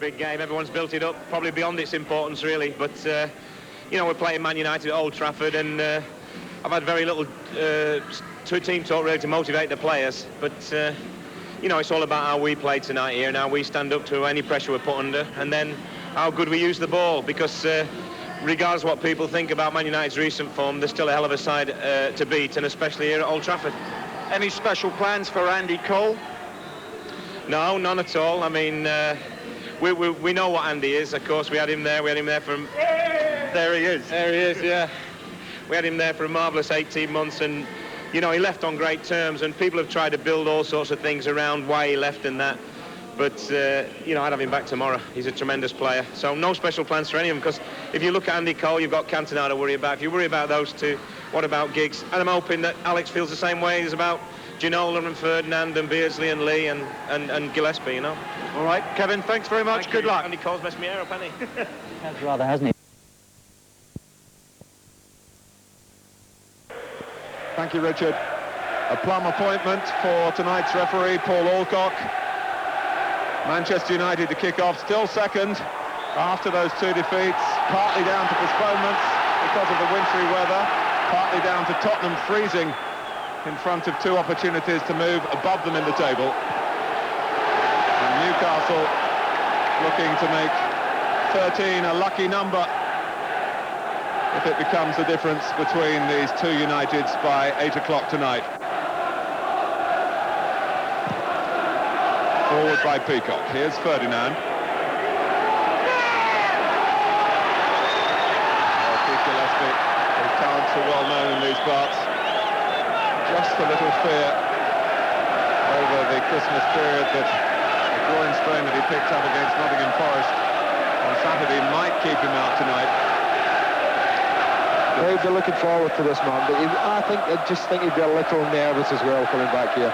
Big game, everyone's built it up, probably beyond its importance really, but you know, we're playing Man United at Old Trafford, and I've had very little team talk really to motivate the players, but you know, it's all about how we play tonight here and how we stand up to any pressure we're put under, and then how good we use the ball, because regardless of what people think about Man United's recent form, they're still a hell of a side to beat, and especially here at Old Trafford. Any special plans for Andy Cole? No, none at all. I mean, we know what Andy is, of course. We had him there for... There he is. There he is, yeah. We had him there for a marvellous 18 months, and, you know, he left on great terms, and people have tried to build all sorts of things around why he left and that. But, you know, I'd have him back tomorrow. He's a tremendous player. So no special plans for any of them, because if you look at Andy Cole, you've got Cantona to worry about. If you worry about those two, what about Giggs? And I'm hoping that Alex feels the same way as about Ginola and Ferdinand and Beardsley and Lee and Gillespie, you know. All right, Kevin, thanks very much. Thank Good you. luck. Andy Cole's messed me hair up, hasn't he? Has rather, hasn't he? Thank you, Richard. A plum appointment for tonight's referee, Paul Alcock. Manchester United to kick off, still second after those two defeats, partly down to postponements because of the wintry weather, partly down to Tottenham freezing in front of two opportunities to move above them in the table. And Newcastle looking to make 13 a lucky number if it becomes the difference between these two Uniteds by 8 o'clock tonight. Forward by Peacock. Here's Ferdinand. Keith Gillespie. His talents are well known in these parts. Just a little fear over the Christmas period that the groin strain that he picked up against Nottingham Forest on Saturday might keep him out tonight. They'll be looking forward to this, man, but I just think he'd be a little nervous as well coming back here.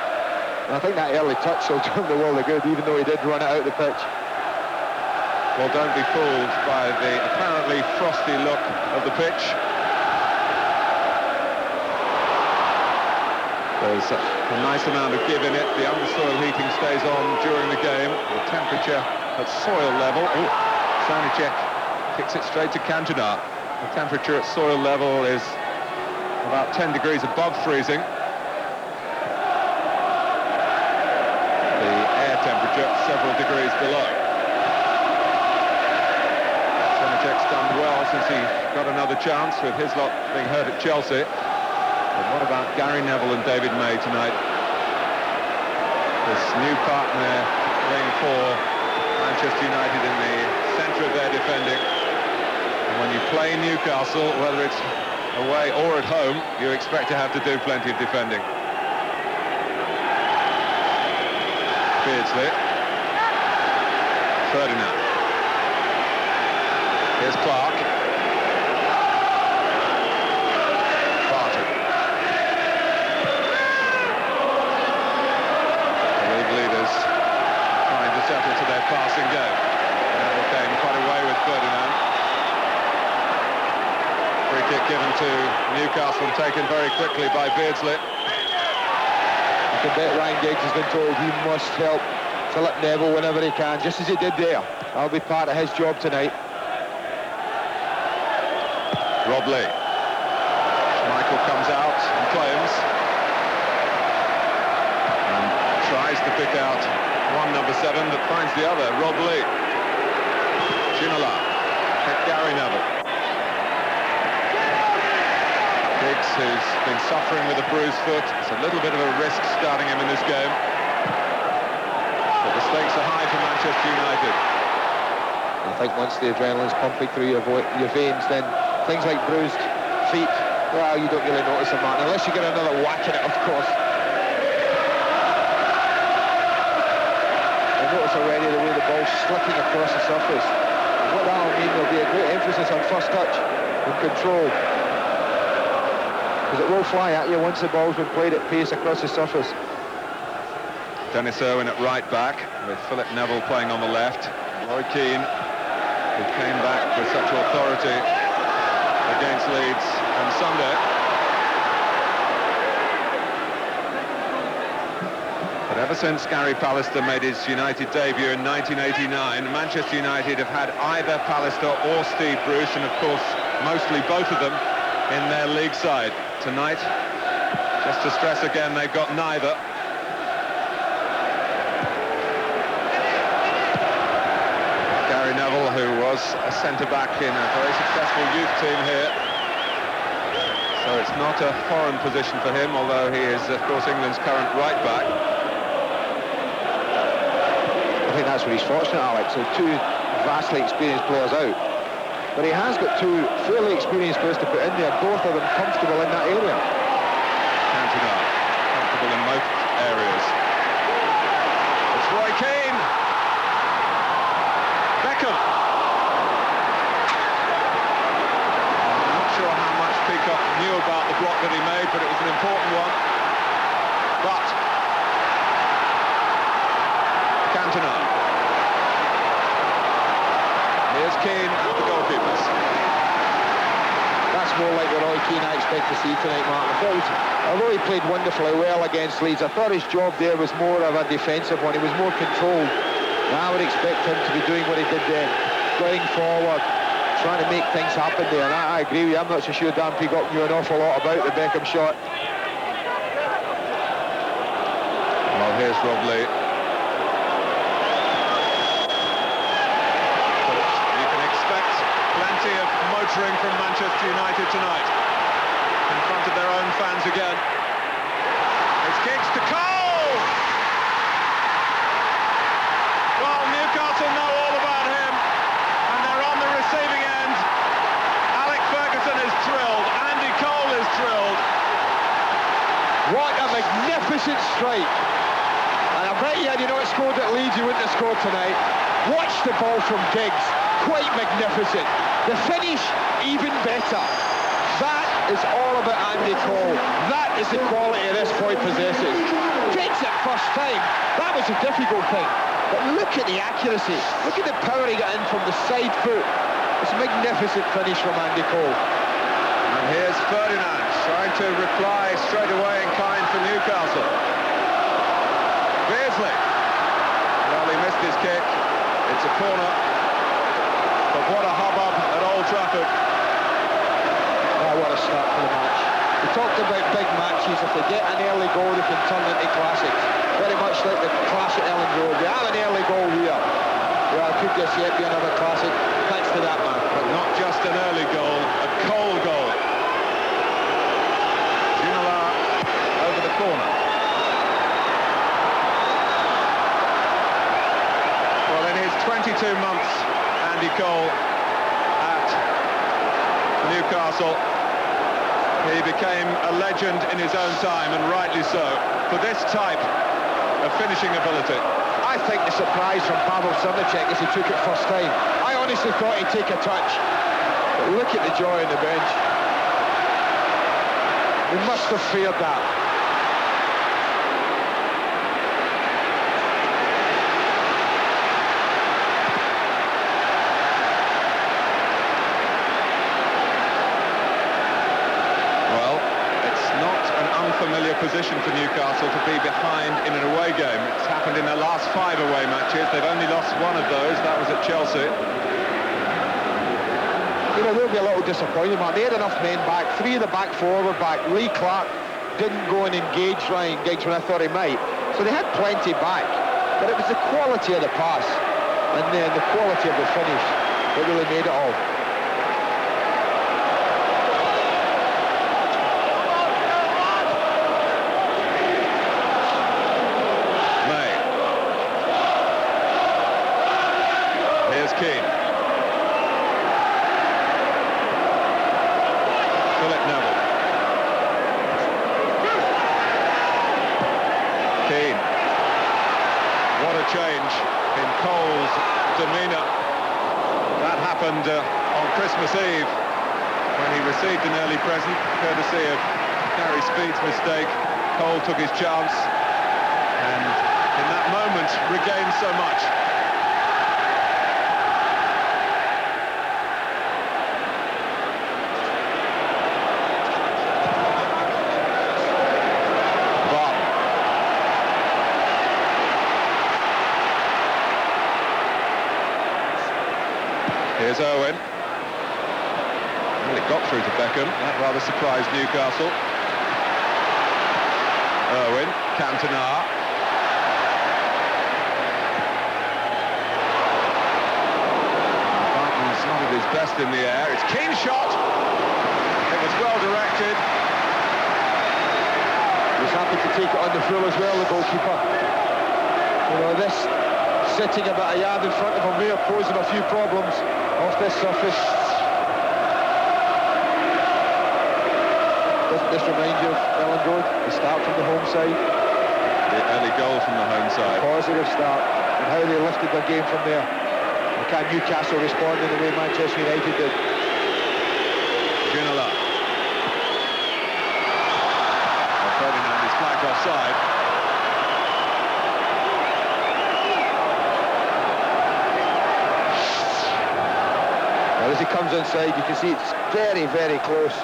And I think that early touch will do him the world of good, even though he did run it out the pitch. Well, don't be fooled by the apparently frosty look of the pitch. There's a nice amount of give in it. The undersoil heating stays on during the game. The temperature at soil level. Oh, Sanicek kicks it straight to Cantona. The temperature at soil level is about 10 degrees above freezing. The air temperature several degrees below. Sanicek's done well since he got another chance with his lot being hurt at Chelsea. But what about Gary Neville and David May tonight? This new partner playing for Manchester United in the centre of their defending. And when you play Newcastle, whether it's away or at home, you expect to have to do plenty of defending. Beardsley. Ferdinand. Here's Clark. Barton. The league leaders trying to settle to their passing game. Neville came quite away with Ferdinand. Free kick given to Newcastle, taken very quickly by Beardsley. I bet Ryan Giggs has been told he must help Philip Neville whenever he can, just as he did there. That'll be part of his job tonight. Rob Lee. Michael comes out and claims. And tries to pick out one number 7, but finds the other, Rob Lee. Ginola. Gary Neville. Giggs, who's been suffering with a bruised foot. It's a little bit of a risk starting him in this game. But the stakes are high for Manchester United. I think once the adrenaline's pumping through your veins, then things like bruised feet, well, you don't really notice them, man, unless you get another whack at it, of course. I notice already the way the ball's slicking across the surface. What that'll mean, there'll be a great emphasis on first touch and control. Because it will fly at you once the ball's been played at pace across the surface. Dennis Irwin at right back, with Philip Neville playing on the left. Roy Keane, who came back with such authority against Leeds on Sunday. But Ever since Gary Pallister made his United debut in 1989, Manchester United have had either Pallister or Steve Bruce, and of course mostly both of them in their league side. Tonight, just to stress again, they've got neither. Gary Neville, who was a centre-back in a very successful youth team here. So it's not a foreign position for him, although he is, of course, England's current right-back. I think that's where he's fortunate, Alex. So two vastly experienced players out. But he has got two fairly experienced players to put in there, both of them comfortable in that area. Cantona, comfortable in most areas. It's Roy Keane. Beckham. I'm not sure how much Peacock knew about the block that he made, but it was an important one. But Cantona. Here's Keane and the goalkeepers. That's more like the Roy Keane I expect to see tonight, Martin. I thought although he played wonderfully well against Leeds, I thought his job there was more of a defensive one. He was more controlled. And I would expect him to be doing what he did then, going forward, trying to make things happen there. And I agree with you. I'm not so sure Dan Peacock knew an awful lot about the Beckham shot. Well, here's Rob Lee. You can expect plenty of motoring from Manchester United tonight. In front of their own fans again. It's kicks to Cole! Well, Newcastle know all about him, and they're on the receiving end. Alec Ferguson is thrilled. Andy Cole is thrilled. What a magnificent strike. And I bet you had you not scored at Leeds, you wouldn't have scored tonight. Watch the ball from Giggs. Quite magnificent. The finish, even better. That is all about Andy Cole. That is the quality this boy possesses. Giggs at first time, that was a difficult thing. But look at the accuracy. Look at the power he got in from the side foot. It's a magnificent finish from Andy Cole. And here's Ferdinand trying to reply straight away in kind for Newcastle. Beardsley. Well, he missed his kick. It's a corner. But what a hubbub at Old Trafford. Oh, what a start for the match. We talked about big matches. If they get an early goal, they can turn into classics. Very much like the clash at Ellen Road. We have an early goal here. Well, could this yet be another classic? Thanks to that man. But not just an early goal, a Cole goal. Ginola over the corner. Well, in his 22 months, Andy Cole at Newcastle, he became a legend in his own time, and rightly so, for this type of finishing ability. I think the surprise from Pavel Srnicek as he took it first time. I honestly thought he'd take a touch. But look at the joy on the bench. He must have feared that. Unfamiliar position for Newcastle to be behind in an away game. It's happened in their last 5 away matches. They've only lost one of those. That was at Chelsea. You know, they'll be a little disappointed, man. They had enough men back. 3 of the back 4 were back. Lee Clark didn't go and engage Ryan Giggs when I thought he might. So they had plenty back. But it was the quality of the pass and then the quality of the finish that really made it all. Keane. Philip Neville. Keane. What a change in Cole's demeanour. That happened on Christmas Eve when he received an early present, courtesy of Gary Speed's mistake. Cole took his chance and in that moment regained so much. Here's Owen. Well, it got through to Beckham. That rather surprised Newcastle. Owen, Cantona. Barton's not at his best in the air. It's keen shot. It was well directed. He's happy to take it on the full as well, the goalkeeper. You know, this sitting about a yard in front of him may have posing a few problems off this surface. Doesn't this remind you of Ellen Road? The start from the home side? The early goal from the home side. Positive start, and how they lifted their game from there. And can Newcastle respond in the way Manchester United did? Ginola. Ferdinand is flagged offside. Well, as he comes inside, you can see it's very, very close.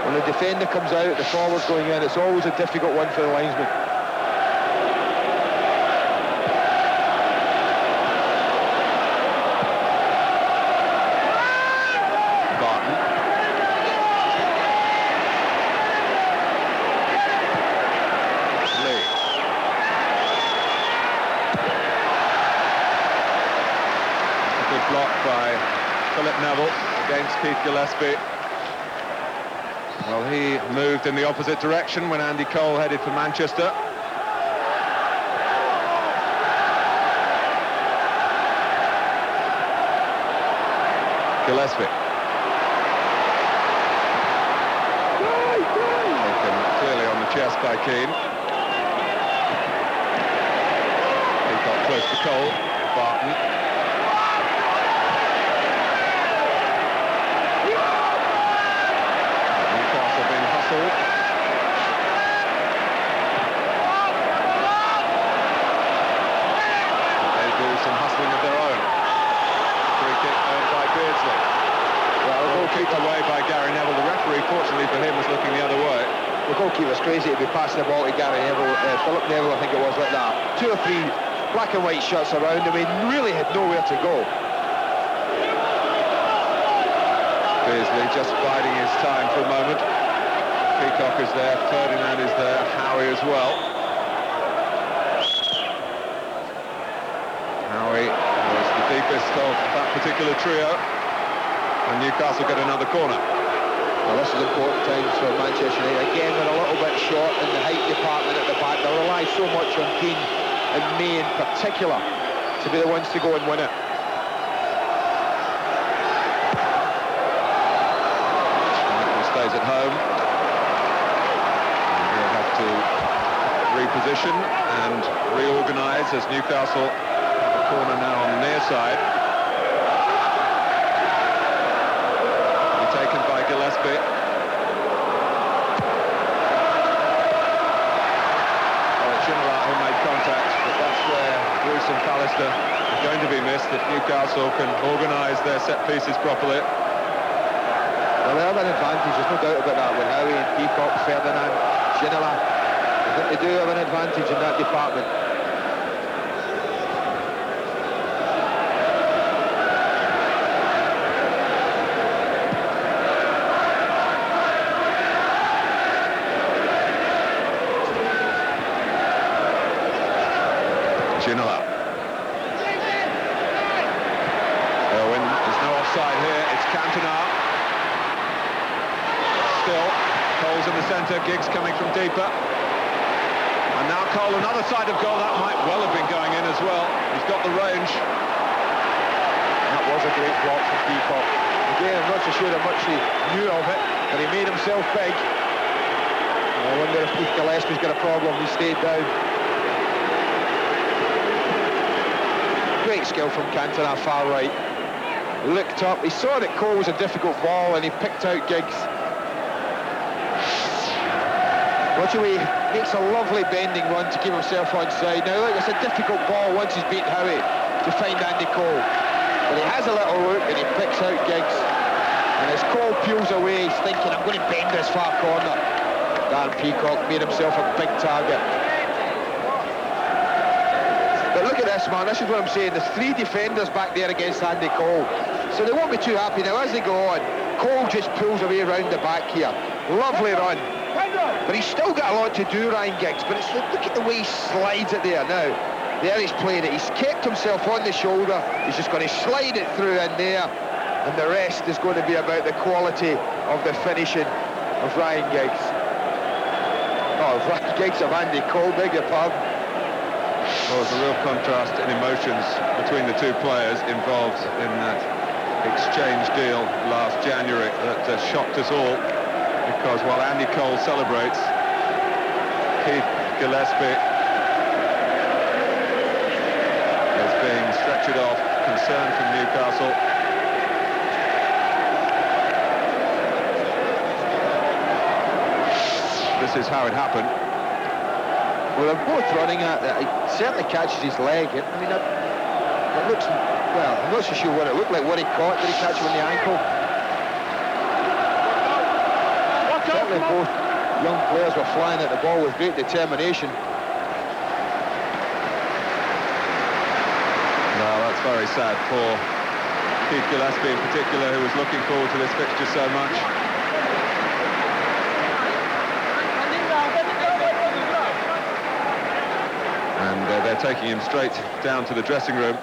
When the defender comes out, the forward's going in, it's always a difficult one for the linesman. Barton. Lee. A good block by Philip Neville against Keith Gillespie. Well, he moved in the opposite direction when Andy Cole headed for Manchester. Gillespie. Taken clearly on the chest by Keane. He got close to Cole. Barton. Newcastle being hustled. They do some hustling of their own. Free kick earned by Beardsley. Well, the ball kicked away by Gary Neville. The referee, fortunately for him, was looking the other way. The goalkeeper's crazy to be passing the ball to Gary Neville, Philip Neville, I think it was, like that. 2 or 3 black and white shots around him, he really had nowhere to go. Beardsley just biding his time for a moment. Peacock is there, Ferdinand is there, Howie as well. Howie was the deepest of that particular trio, and Newcastle get another corner. Well, this is important times for Manchester United. Again, they're a little bit short in the height department at the back. They rely so much on Keane and May in particular to be the ones to go and win it. Stays at home. And he'll have to reposition and reorganise as Newcastle have a corner now on the near side. Taken by Gillespie. Ginola who made contact, but that's where Bruce and Pallister are going to be missed if Newcastle can organise their set pieces properly. Well, they have an advantage, there's no doubt about that, with Howie and Peacock, Ferdinand, Ginola. I think they do have an advantage in that department. Ginola. Owen, there's no offside here, it's Cantona. Still, Cole's in the centre, Giggs coming from deeper. And now Cole, another side of goal, that might well have been going in as well. He's got the range. That was a great block from Peacock. Again, I'm not so sure how much he knew of it, but he made himself big. I wonder if Keith Gillespie's got a problem, he stayed down. Great skill from Cantona, far right. Looked up, he saw that Cole was a difficult ball and he picked out Giggs. Watch away, makes a lovely bending run to keep himself onside. Now look, it's a difficult ball once he's beaten Howie to find Andy Cole. But he has a little look and he picks out Giggs. And as Cole peels away, he's thinking, I'm going to bend this far corner. Dan Peacock made himself a big target. But look at this, man. This is what I'm saying. There's 3 defenders back there against Andy Cole. So they won't be too happy now as they go on. Cole just pulls away round the back here. Lovely run. But he's still got a lot to do, Ryan Giggs. But look at the way he slides it there now. There he's playing it. He's kept himself on the shoulder. He's just going to slide it through in there. And the rest is going to be about the quality of the finishing of Ryan Giggs. Oh, Ryan Giggs of Andy Cole, beg your pardon. Well, there's a real contrast in emotions between the two players involved in that exchange deal last January that shocked us all, because while Andy Cole celebrates, Keith Gillespie is being stretchered off, concerned from Newcastle. This is how it happened. Well, they're both running at it. He certainly catches his leg. I mean, it looks, well, I'm not so sure what it looked like, what he caught. Did he catch him on the ankle? Certainly both young players were flying at the ball with great determination. No, that's very sad for Keith Gillespie in particular, who was looking forward to this fixture so much. And they're taking him straight down to the dressing room.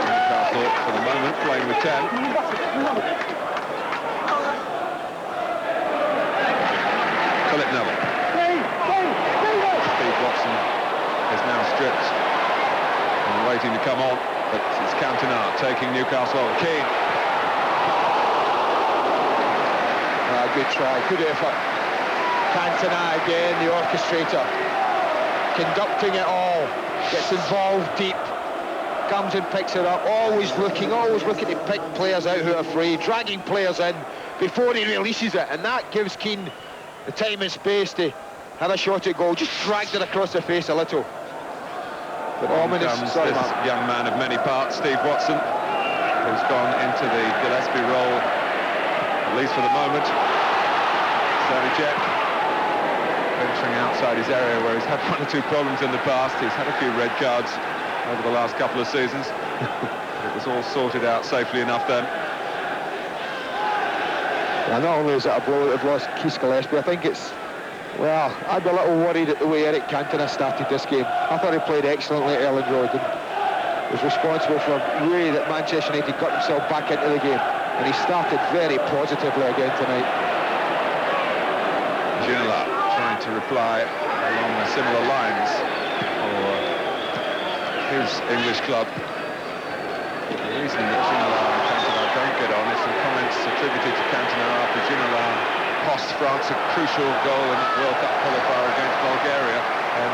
Newcastle, for the moment, playing with 10. Philip Neville. Watson is now stripped and waiting to come on, but it's Cantona taking Newcastle over. Keane. Good try, good effort. Cantona again, the orchestrator, conducting it all, gets involved deep, comes and picks it up, always looking to pick players out who are free, dragging players in before he releases it, and that gives Keane the time and space to have a shot at goal. Just dragged it across the face a little. But ominous. Sorry, this young man of many parts, Steve Watson, who's gone into the Gillespie role, at least for the moment. Certainly Jack venturing outside his area where he's had 1 or 2 problems in the past. He's had a few red cards over the last couple of seasons. It was all sorted out safely enough then. Well, not only is it a blow that they've lost Keith Gillespie, I think it's, well, I'd be a little worried at the way Eric Cantona started this game. I thought he played excellently at Ellen Road and was responsible for really that Manchester United got himself back into the game, and he started very positively again tonight. Ginola trying to reply along similar lines for his English club. The reason that Ginola and Cantona don't get on is some comments attributed to Cantona after Ginola cost France a crucial goal in World Cup qualifier against Bulgaria, and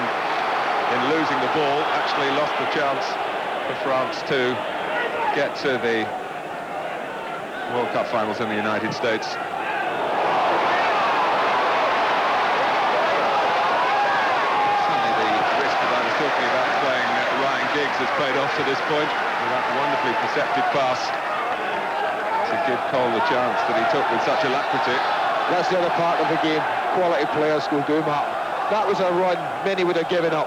in losing the ball actually lost the chance for France to get to the World Cup finals in the United States. Certainly the risk that I was talking about playing Ryan Giggs has paid off to this point with that wonderfully perceptive pass to give Cole the chance that he took with such alacrity. That's the other part of the game. Quality players will do that. That was a run many would have given up.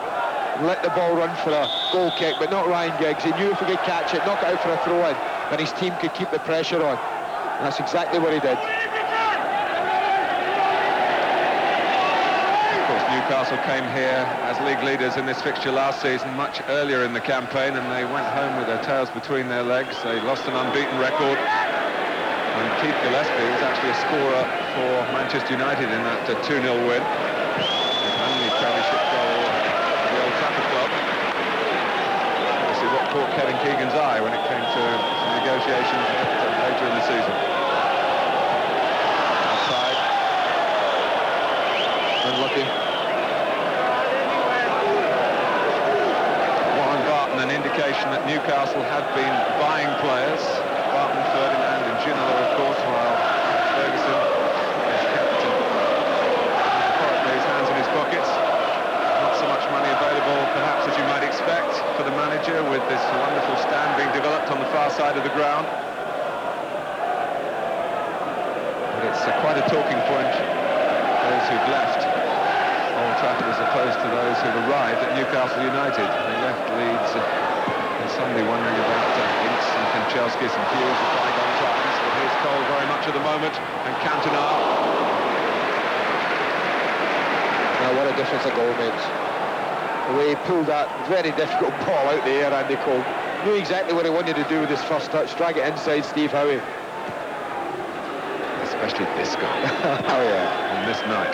Let the ball run for a goal kick, but not Ryan Giggs. He knew if he could catch it, knock it out for a throw-in, and his team could keep the pressure on. And that's exactly what he did. Of course, Newcastle came here as league leaders in this fixture last season, much earlier in the campaign, and they went home with their tails between their legs. They lost an unbeaten record. And Keith Gillespie was actually a scorer for Manchester United in that 2-0 win. His only Premiership goal at the Old Trafford Club. Obviously what caught Kevin Keegan's eye when it came to some negotiations later in the season. Outside. Unlucky. Warren Barton, an indication that Newcastle had been buying players. Barton, Ferdinand and Ginola, of course, while Ferguson has kept his hands in his pockets. Not so much money available fixture with this wonderful stand being developed on the far side of the ground. But it's quite a talking point, those who've left Old Trafford as opposed to those who've arrived at Newcastle United. They left Leeds, and somebody wondering about Inks and Kanchelskis and Hughes of bygone times. But here's Cole very much at the moment, and Cantona. Now, what a difference a goal makes. The way he pulled that very difficult ball out the air, Andy Cole. Knew exactly what he wanted to do with his first touch, drag it inside Steve Howe. Especially this guy. Oh yeah. On this night.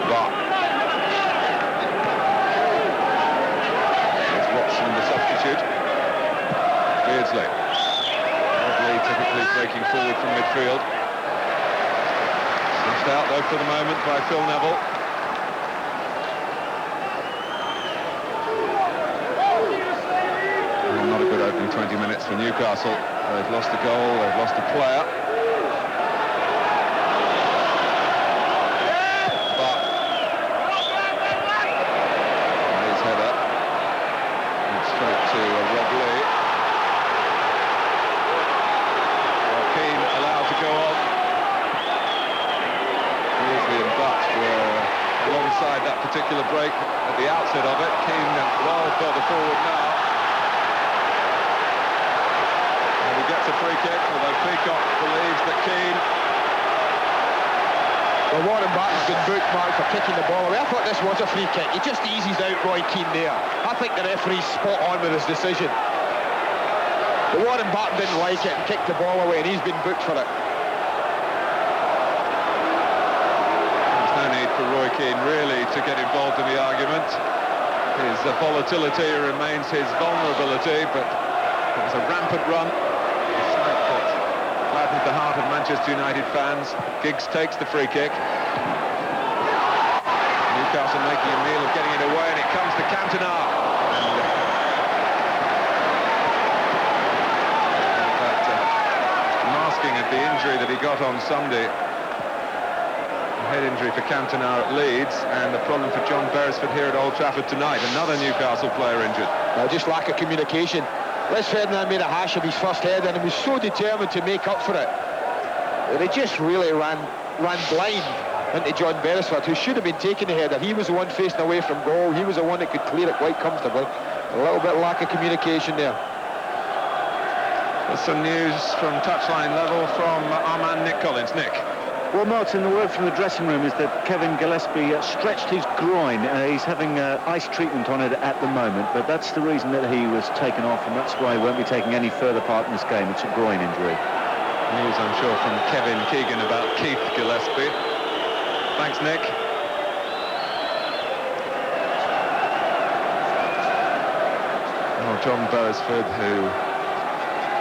But there's Watson, the substitute. Beardsley. Beardsley typically breaking forward from midfield. Smashed out though for the moment by Phil Neville. Well, not a good opening 20 minutes for Newcastle. They've lost a goal, they've lost a player. But his header. And straight to Rob Lee. Keane allowed to go on. Beardsley and Butt were alongside that particular break at the outset of it. Keane well further forward now. Gets a free kick, although Peacock believes that Keane... Well, Warren Barton's been bookmarked for kicking the ball away. I thought this was a free kick. He just eases out Roy Keane there. I think the referee's spot on with his decision. But Warren Barton didn't like it and kicked the ball away, and he's been booked for it. There's no need for Roy Keane really to get involved in the argument. His volatility remains his vulnerability, but it was a rampant run. Gladdened the heart of Manchester United fans. Giggs takes the free kick. Newcastle making a meal of getting it away, and it comes to Cantona. Masking at the injury that he got on Sunday. A head injury for Cantona at Leeds, and the problem for John Beresford here at Old Trafford tonight. Another Newcastle player injured. Just lack of communication. Les Ferdinand made a hash of his first header and he was so determined to make up for it. And he just really ran blind into John Beresford, who should have been taking the header. He was the one facing away from goal. He was the one that could clear it quite comfortably. A little bit lack of communication there. There's some news from touchline level from our man Nick Collins. Nick. Well, Martin, the word from the dressing room is that Kevin Gillespie stretched his groin. He's having ice treatment on it at the moment, but that's the reason that he was taken off, and that's why he won't be taking any further part in this game. It's a groin injury. News, I'm sure, from Kevin Keegan about Keith Gillespie. Thanks, Nick. Oh, John Beresford, who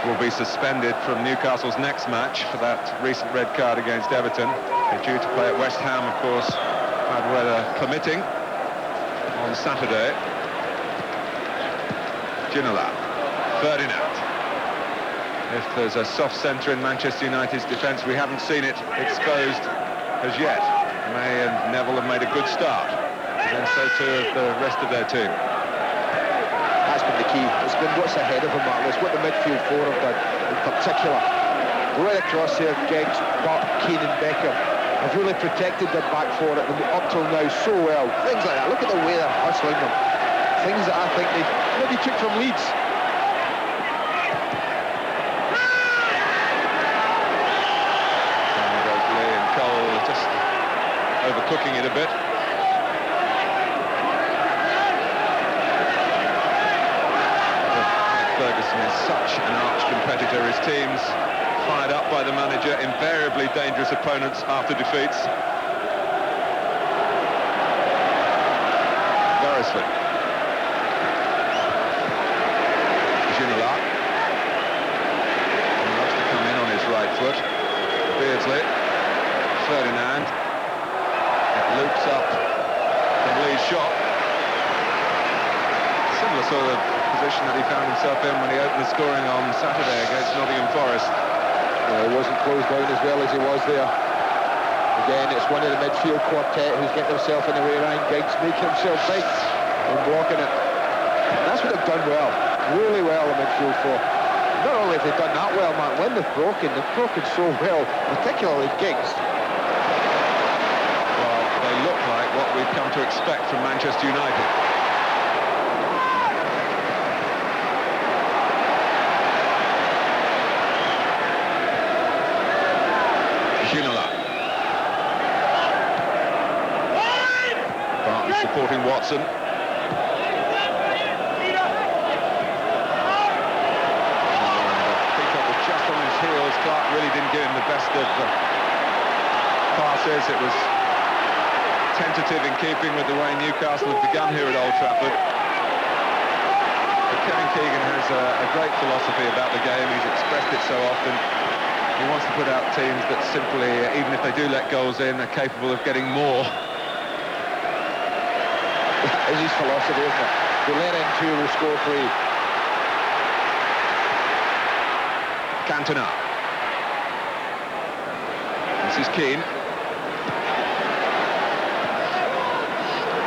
will be suspended from Newcastle's next match for that recent red card against Everton. They're due to play at West Ham, of course, bad weather permitting, on Saturday. Ginola, Ferdinand. If there's a soft centre in Manchester United's defence, we haven't seen it exposed as yet. May and Neville have made a good start, and so too have the rest of their team. That's been the key. It's been what's ahead of him, Martin. It's what the midfield four have done in particular. Right across here, Giggs, Butt, Keane and Beckham have really protected their back four up till now so well. Things like that. Look at the way they're hustling them. Things that I think they maybe took from Leeds. Lee and Cole just overcooking it a bit. Ferguson is such an arch competitor. His team's fired up by the manager, invariably dangerous opponents after defeats. Beresford. Ginola. He loves to come in on his right foot. Beardsley. Ferdinand. It loops up from Lee's shot. Similar sort of position that he found himself in when he opened the scoring on Saturday against Nottingham Forest. He wasn't closed down as well as he was there again, it's one of the midfield quartet who's getting himself in the way. Ryan Giggs making himself big and blocking it. And that's what they've done well, really well in midfield for. Not only have they done that well, Mark, when they've broken so well, particularly Giggs. Well, they look like what we've come to expect from Manchester United. Barton supporting Watson. Peacock was just on his heels. Clark really didn't give him the best of passes. It was tentative in keeping with the way Newcastle have begun here at Old Trafford. But Kevin Keegan has a great philosophy about the game. He's expressed it so often. He wants to put out teams that simply, even if they do let goals in, are capable of getting more. It's his philosophy, isn't it? They let in two, we'll score three. Cantona. This is Keane.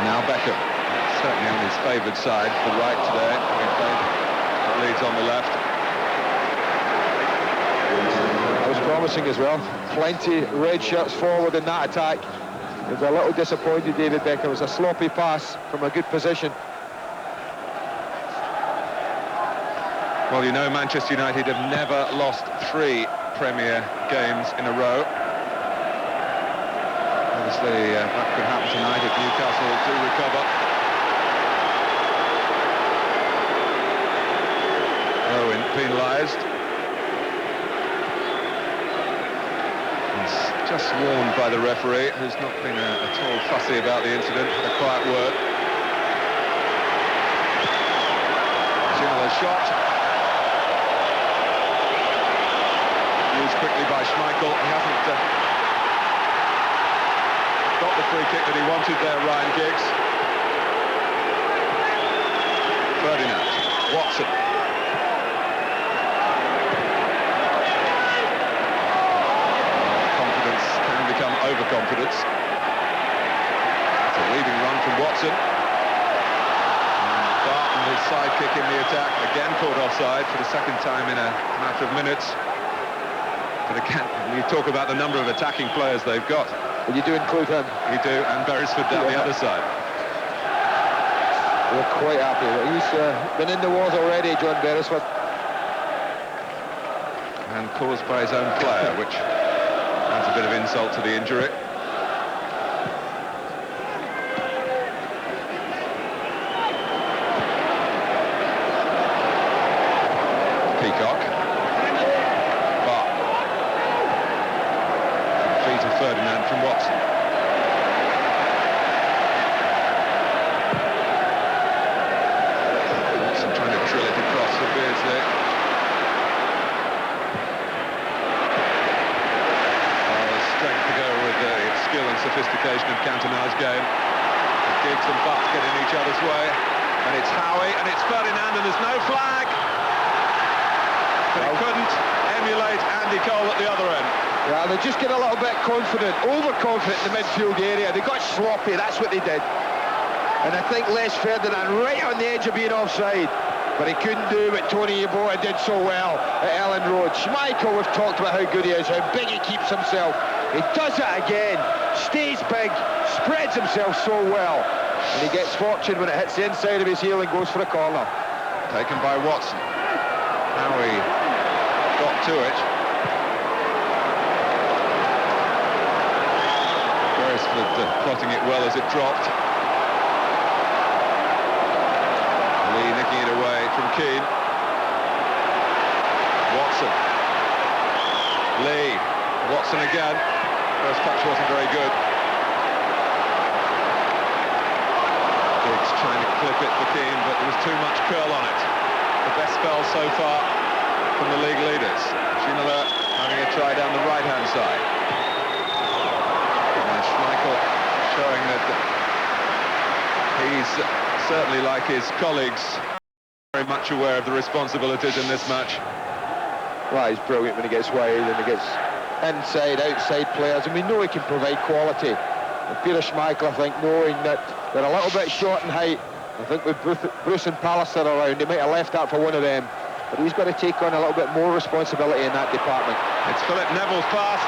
Now Beckham. Certainly on his favoured side, the right today. Having played Leeds on the left. That was promising as well. Plenty red shirts forward in that attack. He was a little disappointed, David Beckham. It was a sloppy pass from a good position. Well, you know, Manchester United have never lost 3 Premier games in a row. Obviously, that could happen tonight if Newcastle do recover. Owen penalised. Just warned by the referee, who's not been at all fussy about the incident, had a quiet word. Ginola shot. Used quickly by Schmeichel. He hasn't got the free kick that he wanted there, Ryan Giggs. Ferdinand. Watson. Become overconfidence. It's a leading run from Watson. And Barton, his sidekick in the attack, again caught offside for the second time in a matter of minutes. But again, you talk about the number of attacking players they've got. Well, you do include him. You do, and Beresford down the other side. We're quite happy. He's been in the wars already, John Beresford. And caused by his own player, which adds a bit of insult to the injury. Peacock. Barton. Feet of Ferdinand from Watson. Watson trying to drill it across for Beardsley. Skill and sophistication of Cantona's game. Giggs and Butt get in each other's way, and it's Howie and it's Ferdinand, and there's no flag, but he couldn't emulate Andy Cole at the other end. Yeah, they just get a little bit confident, overconfident in the midfield area. They got sloppy, that's what they did. And I think Les Ferdinand right on the edge of being offside, but he couldn't do what Tony Yeboah did so well at Ellen Road. Schmeichel, we've talked about how good he is, how big he keeps himself. He does it again, stays big, spreads himself so well, and he gets fortune when it hits the inside of his heel and goes for a corner. Taken by Watson. Howie got to it. Beresford plotting it well as it dropped. Lee nicking it away from Keane. Watson. Lee. Watson again. First touch wasn't very good. Giggs trying to clip it for Keane, but there was too much curl on it. The best spell so far from the league leaders. Ginola having a try down the right-hand side. And Schmeichel showing that he's certainly, like his colleagues, very much aware of the responsibilities in this match. Well, he's brilliant when he gets wide and he gets inside, outside players, and we know he can provide quality. And Peter Schmeichel, I think, knowing that they're a little bit short in height, I think with Bruce and Pallister around, he might have left that for one of them. But he's got to take on a little bit more responsibility in that department. It's Philip Neville's pass.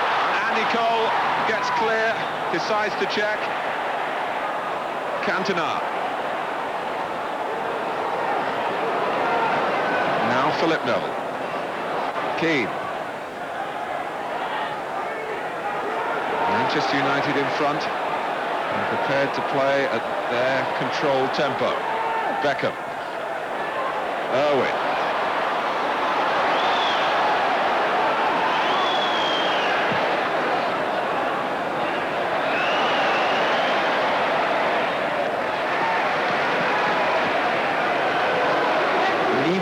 Andy Cole gets clear, decides to check. Cantona. Now Philip Neville. Keane. Manchester United in front and prepared to play at their controlled tempo. Beckham. Irwin.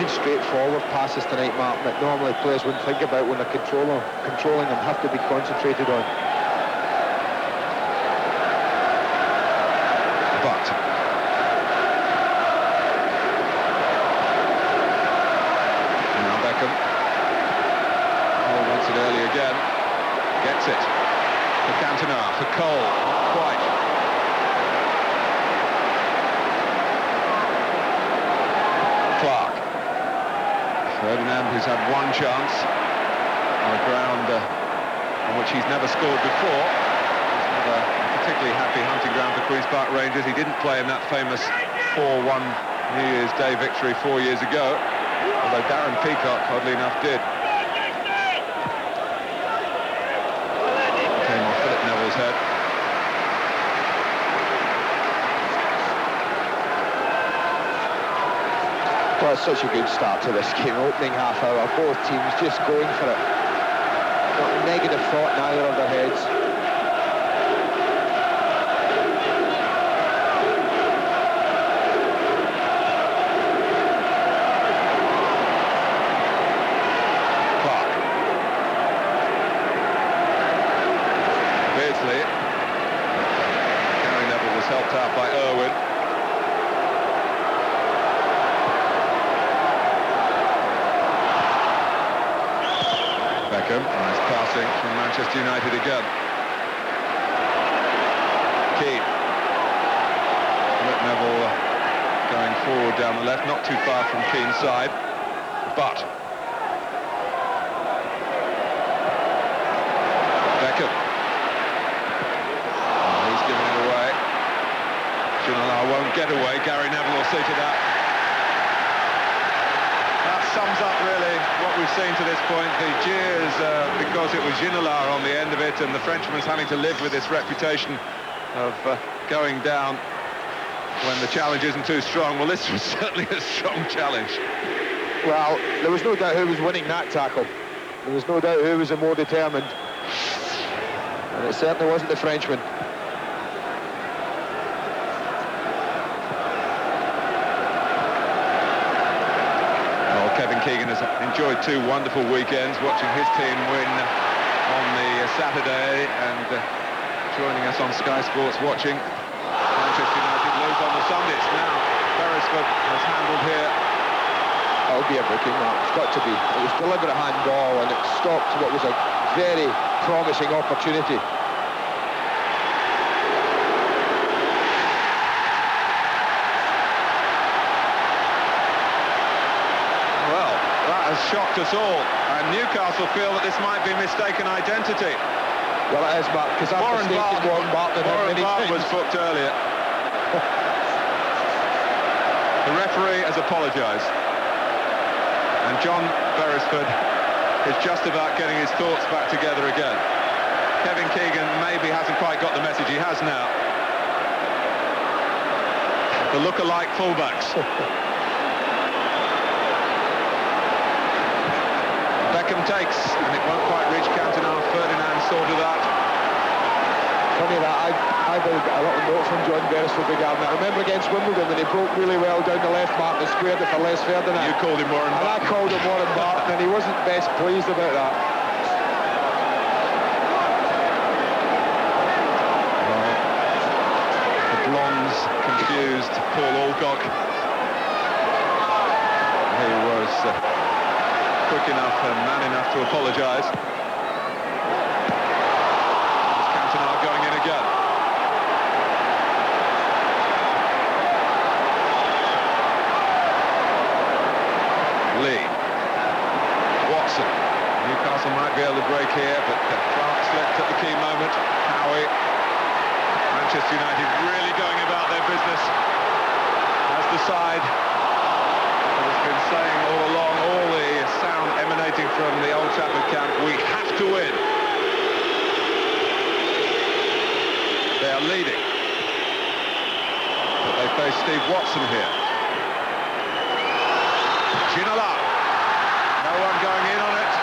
Straightforward passes tonight, Mark, that normally players wouldn't think about when they're controlling them, have to be concentrated on. But now Beckham. Oh, wants it early again. Gets it. For Cantona, for Cole. Not quite. Clark. Ferdinand, who's had one chance on a ground on which he's never scored before. He's never a particularly happy hunting ground for Queen's Park Rangers. He didn't play in that famous 4-1 New Year's Day victory 4 years ago, although Darren Peacock, oddly enough, did. Came off Philip Neville's head. Well, it's such a good start to this game. Opening half hour, both teams just going for it. Not a negative thought in either of their heads. Clark. Beardsley. Gary Neville was helped out by Irwin. Beckham, nice passing from Manchester United again. Keane. Philip Neville going forward down the left, not too far from Keane's side, but Beckham. Oh, he's giving it away. Ginola won't get away. Gary Neville will see to that. Sums up really what we've seen to this point. The jeers because it was Ginola on the end of it, and the Frenchman's having to live with this reputation of going down when the challenge isn't too strong. Well, this was certainly a strong challenge. Well, there was no doubt who was winning that tackle. There was no doubt who was the more determined. And it certainly wasn't the Frenchman. Kevin Keegan has enjoyed 2 wonderful weekends watching his team win on the Saturday and joining us on Sky Sports watching Manchester United lose on the Sunday. It's now Beresford has handled here. That'll be a booking, Mark. It's got to be. It was deliberate handball and it stopped what was a very promising opportunity. Shocked us all, and Newcastle feel that this might be mistaken identity. Well, it is, Mark, because Warren Barton was booked earlier. The referee has apologised, and John Beresford is just about getting his thoughts back together again. Kevin Keegan maybe hasn't quite got the message. He has now. The look-alike fullbacks. Beckham takes, and it won't quite reach Cantona. Ferdinand saw to that. Funny that, I got a little note from John Beresford regarding that. I remember against Wimbledon when he broke really well down the left mark and squared it for Les Ferdinand. You called him Warren Barton. And I called him Warren Barton, and he wasn't best pleased about that. Well, the blondes confused Paul Alcock. He was quick enough and man enough to apologise. Jackson. Newcastle might be able to break here, but Clark slipped at the key moment. Howie. Manchester United really going about their business as the side that has been saying all along, all the sound emanating from the Old Trafford camp, we have to win. They are leading. But they face Steve Watson here. Ginola. No one going in on it.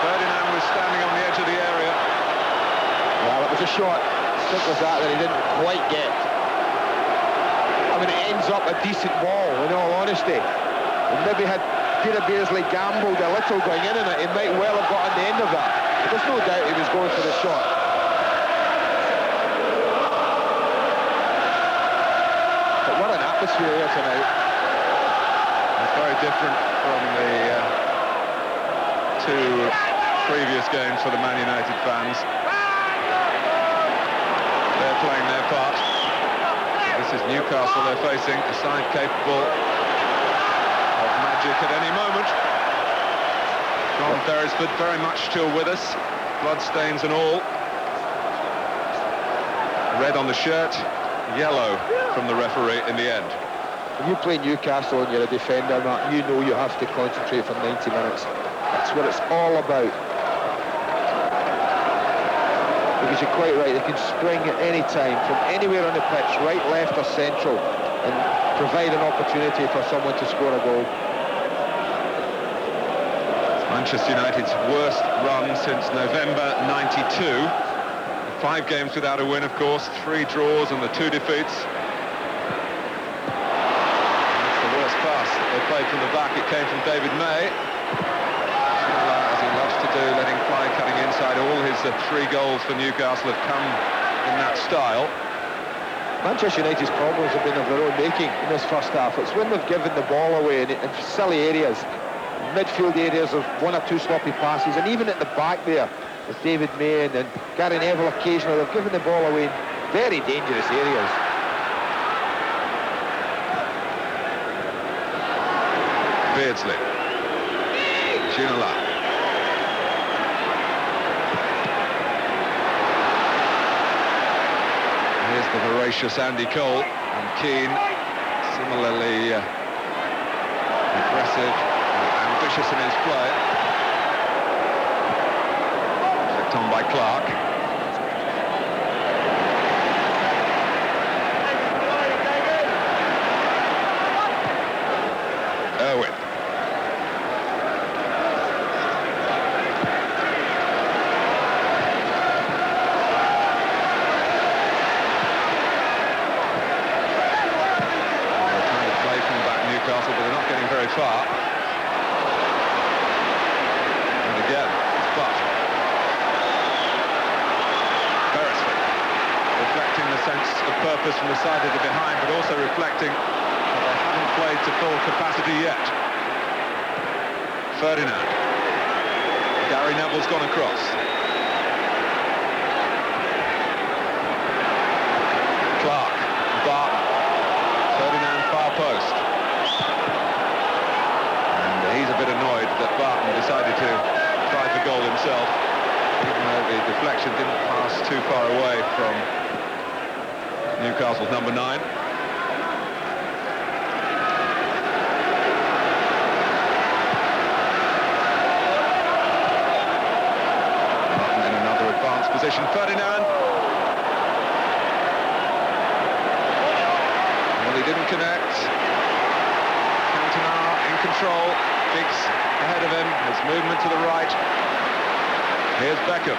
Ferdinand was standing on the edge of the area. Well, it was a shot, simple as that he didn't quite get. I mean, it ends up a decent ball, in all honesty. And maybe had Peter Beardsley gambled a little going in on it, he might well have got on the end of that. But there's no doubt he was going for the shot. But what an atmosphere here tonight. It's very different from the two previous games for the Man United fans. They're playing their part. This is Newcastle they're facing, a side capable of magic at any moment. John Beresford very much still with us, bloodstains and all. Red on the shirt, yellow from the referee in the end. When you play Newcastle and you're a defender, Matt, you know you have to concentrate for 90 minutes. That's what it's all about. Because you're quite right, they can spring at any time, from anywhere on the pitch, right, left or central, and provide an opportunity for someone to score a goal. It's Manchester United's worst run since November '92. 5 games without a win, of course, 3 draws and the 2 defeats. That's the worst pass that they played from the back. It came from David May. As he loves to do, letting fly, cutting inside. All his 3 goals for Newcastle have come in that style. Manchester United's problems have been of their own making in this first half. It's when they've given the ball away in silly areas, midfield areas of 1 or 2 sloppy passes, and even at the back there with David May and Gary Neville occasionally, they've given the ball away in very dangerous areas. Beardsley. Ginola. Here's the voracious Andy Cole, and Keane, similarly aggressive and ambitious in his play. Checked on by Clark. Irwin. Newcastle, but they're not getting very far. And again, it's Butt. Beresford, reflecting the sense of purpose from the side of the behind, but also reflecting that they haven't played to full capacity yet. Ferdinand. Gary Neville's gone across. Clark, Barton. Ferdinand, far post. He's a bit annoyed that Barton decided to try for goal himself, even though the deflection didn't pass too far away from Newcastle's number 9. Barton in another advanced position. Ferdinand. Well, he didn't connect. Cantona in control. Giggs ahead of him, his movement to the right. Here's Beckham.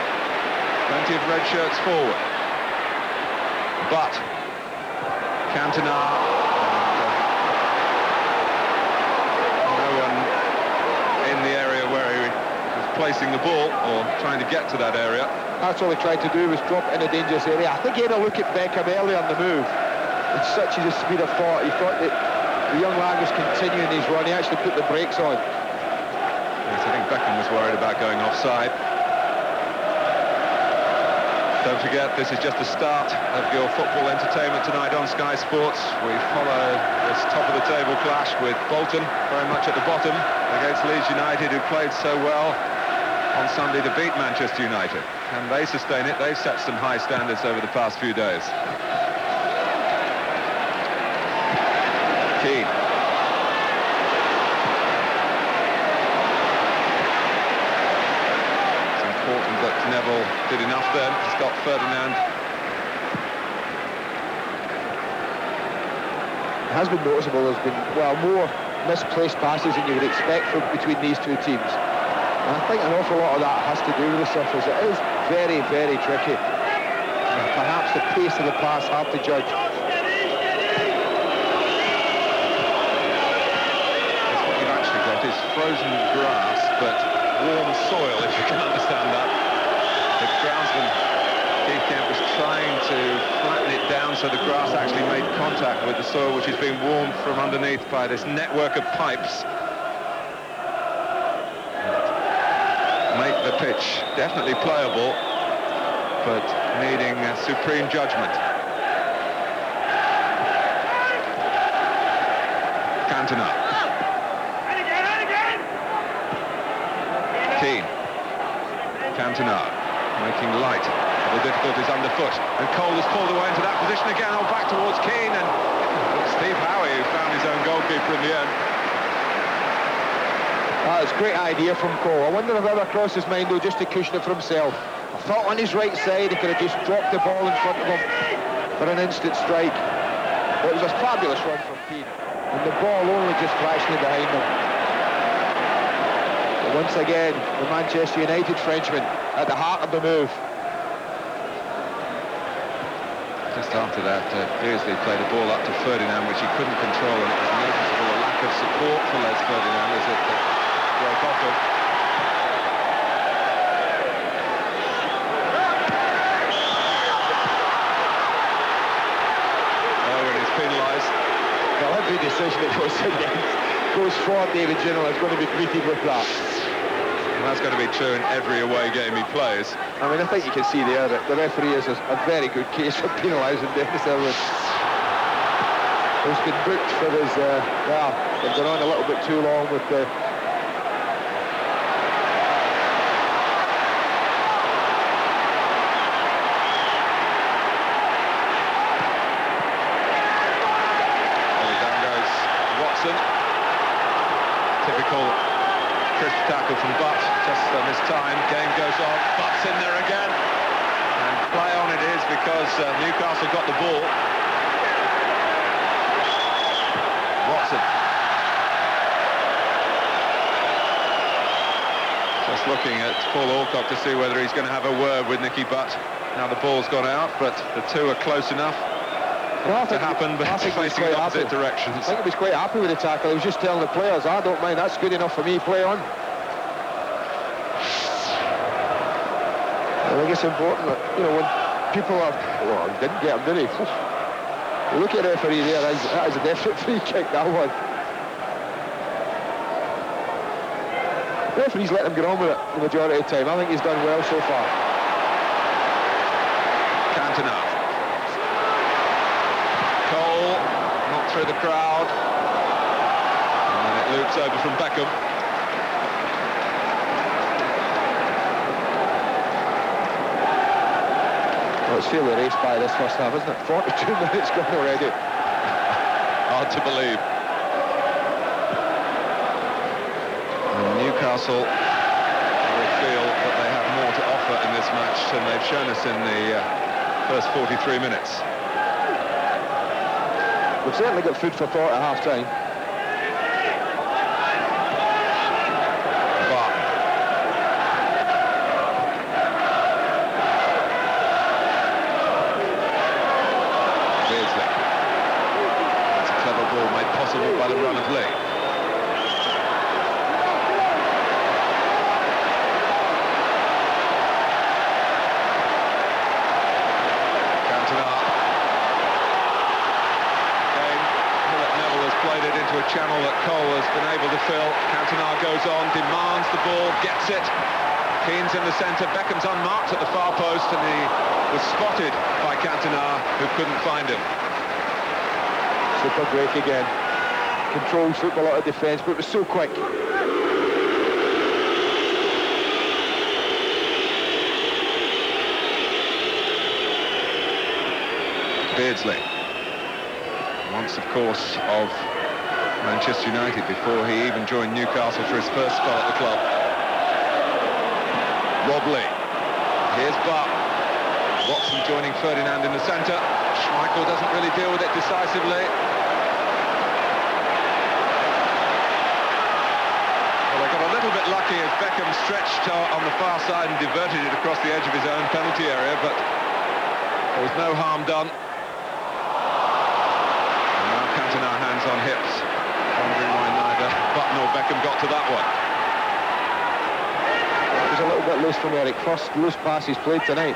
Plenty of red shirts forward. But Cantona, no one in the area where he was placing the ball or trying to get to that area. That's all he tried to do, was drop in a dangerous area. I think he had a look at Beckham earlier on the move. And such is his speed of thought. He thought that the young lad was continuing his run. He actually put the brakes on. Yes, I think Beckham was worried about going offside. Don't forget, this is just the start of your football entertainment tonight on Sky Sports. We follow this top of the mid-table clash with Bolton very much at the bottom against Leeds United, who played so well on Sunday to beat Manchester United. Can they sustain it? They've set some high standards over the past few days. Keane. It's important that Neville did enough then to stop Ferdinand. It has been noticeable. There's been, well, more misplaced passes than you would expect from between these two teams. And I think an awful lot of that has to do with the surface. It is very, very tricky. And perhaps the pace of the pass hard to judge. What you've actually got is frozen grass, but warm soil, if you can understand that. The groundsman, Keith Kemp, was trying to flatten it down so the grass actually made contact with the soil, which is being warmed from underneath by this network of pipes. Make the pitch definitely playable, but needing supreme judgment. Cantona. Keane. Cantona making light of the difficulties underfoot, and Cole has pulled away into that position again. Oh, back towards Keane, and Steve Howie, who found his own goalkeeper in the end. That's a great idea from Cole. I wonder if ever crossed his mind, though, just to cushion it for himself. I thought on his right side he could have just dropped the ball in front of him for an instant strike. It was a fabulous run from Keane, and the ball only just fractionally behind him. But once again, the Manchester United Frenchman at the heart of the move. Just after that, Beardsley played a ball up to Ferdinand, which he couldn't control, and it was noticeable a lack of support for Les Ferdinand as it broke off him. Owen is penalised. Well, every decision that goes for David Ginola is going to be greeted with that. And that's going to be true in every away game he plays. I mean, I think you can see there that the referee has a very good case for penalising Dennis Irwin. He's been booked for his, well, they've gone on a little bit too long with the... Down goes Watson. Typical crisp tackle from Butt, just this time. Game goes on, Butt's in there again. And play on it is because Newcastle got the ball. Watson. Just looking at Paul Alcock to see whether he's going to have a word with Nicky Butt. Now the ball's gone out, but the two are close enough to happen, but facing opposite directions. I think he was quite happy with the tackle. He was just telling the players, I don't mind, that's good enough for me, play on. I think it's important that, you know, when people are... Oh, he didn't get him, did he? You look at the referee there, that is a definite free kick, that one. The referee's let him get on with it the majority of the time. I think he's done well so far. Cantona. Cole, not through the crowd. And then it loops over from Beckham. Well, it's fairly raced by this first half, isn't it? 42 minutes gone already. Hard to believe. And Newcastle will feel that they have more to offer in this match than they've shown us in the first 43 minutes. We've certainly got food for thought at half-time. By the run of Lee. Cantona. Again, Neville has played it into a channel that Cole has been able to fill. Cantona goes on, demands the ball, gets it. Keane's in the centre, Beckham's unmarked at the far post, and he was spotted by Cantona, who couldn't find him. Super break again. controls football out of defence, but it was so quick. Beardsley, once of course of Manchester United before he even joined Newcastle for his first spell at the club. Robley, here's Butt. Watson joining Ferdinand in the centre. Schmeichel doesn't really deal with it decisively. Well, they got a little bit lucky as Beckham stretched on the far side and diverted it across the edge of his own penalty area, but there was no harm done. Counting our hands on hips, wondering why neither Butt nor Beckham got to that one. It was a little bit loose from Eric. First loose pass he's played tonight.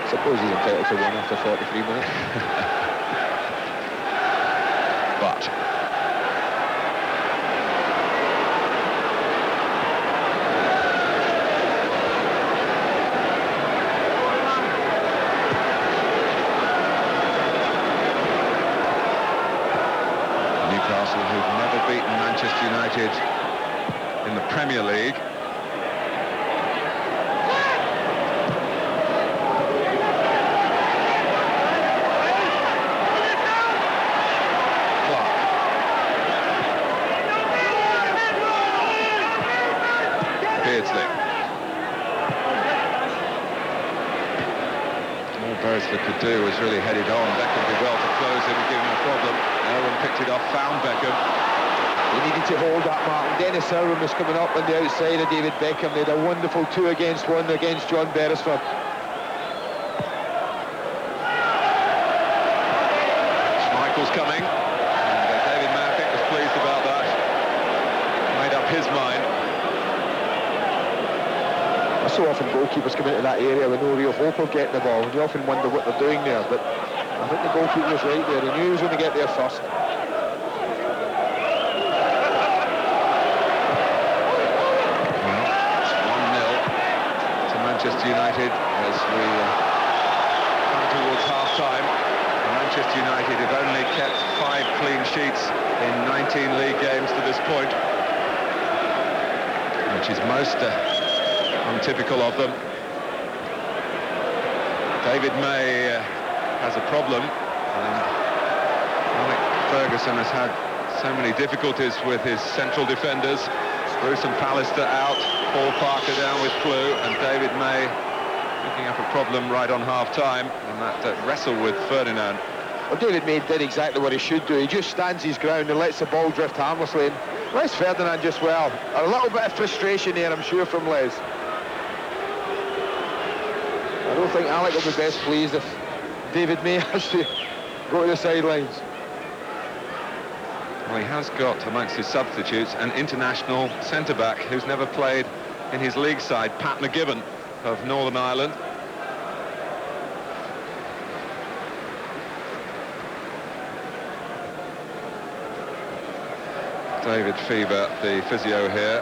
I suppose he's entitled to one after 43 minutes. But Newcastle, who've never beaten Manchester United in the Premier League. Clark. Beardsley. All Beardsley could do was really head it on. Beckham did well to close him and give him a problem. Owen picked it off, found Beckham. He needed to hold that mark. Dennis Irwin was coming up on the outside of David Beckham. They had a wonderful 2-against-1 against John Beresford. Schmeichel's coming. And David May, I think, was pleased about that. Made up his mind. So often goalkeepers come into that area with no real hope of getting the ball, and you often wonder what they're doing there, but I think the goalkeeper was right there. He knew he was going to get there first. Well, it's 1-0 to Manchester United as we come towards half-time. Manchester United have only kept 5 clean sheets in 19 league games to this point, which is most untypical of them. David May has a problem, and Alec Ferguson has had so many difficulties with his central defenders. Bruce and Pallister out, Paul Parker down with flu, and David May picking up a problem right on half-time, and that wrestle with Ferdinand. Well, David May did exactly what he should do. He just stands his ground and lets the ball drift harmlessly, and Les Ferdinand just well. A little bit of frustration there, I'm sure, from Les. I don't think Alec will be best pleased if David May has to go to the sidelines. Well, he has got amongst his substitutes an international centre-back who's never played in his league side, Pat McGibbon of Northern Ireland. David Fever, the physio here,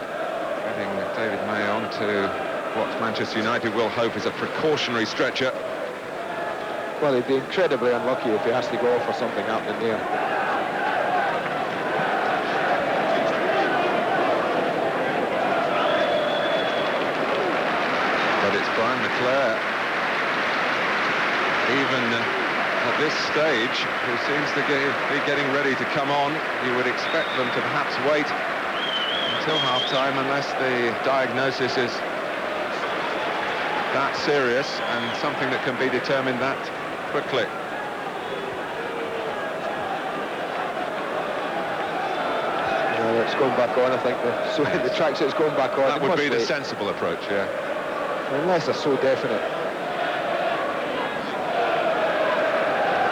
getting David May on to what Manchester United will hope is a precautionary stretcher. Well, he'd be incredibly unlucky if he has to go for something happening there. But it's Brian McClare, even at this stage, who seems to be getting ready to come on. You would expect them to perhaps wait until half-time unless the diagnosis is that serious and something that can be determined that quickly. Yeah, it's going back on, I think. So the tracksuit's going back on. That would be the sensible approach, yeah. Unless they're so definite.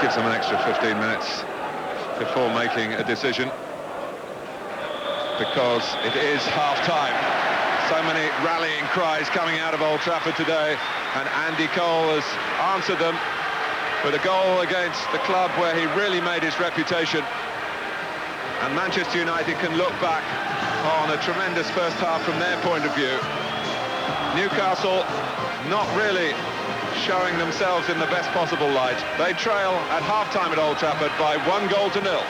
Gives them an extra 15 minutes before making a decision, because it is half-time. So many rallying cries coming out of Old Trafford today, and Andy Cole has answered them with a goal against the club where he really made his reputation. And Manchester United can look back on a tremendous first half from their point of view. Newcastle not really showing themselves in the best possible light. They trail at half-time at Old Trafford by 1-0.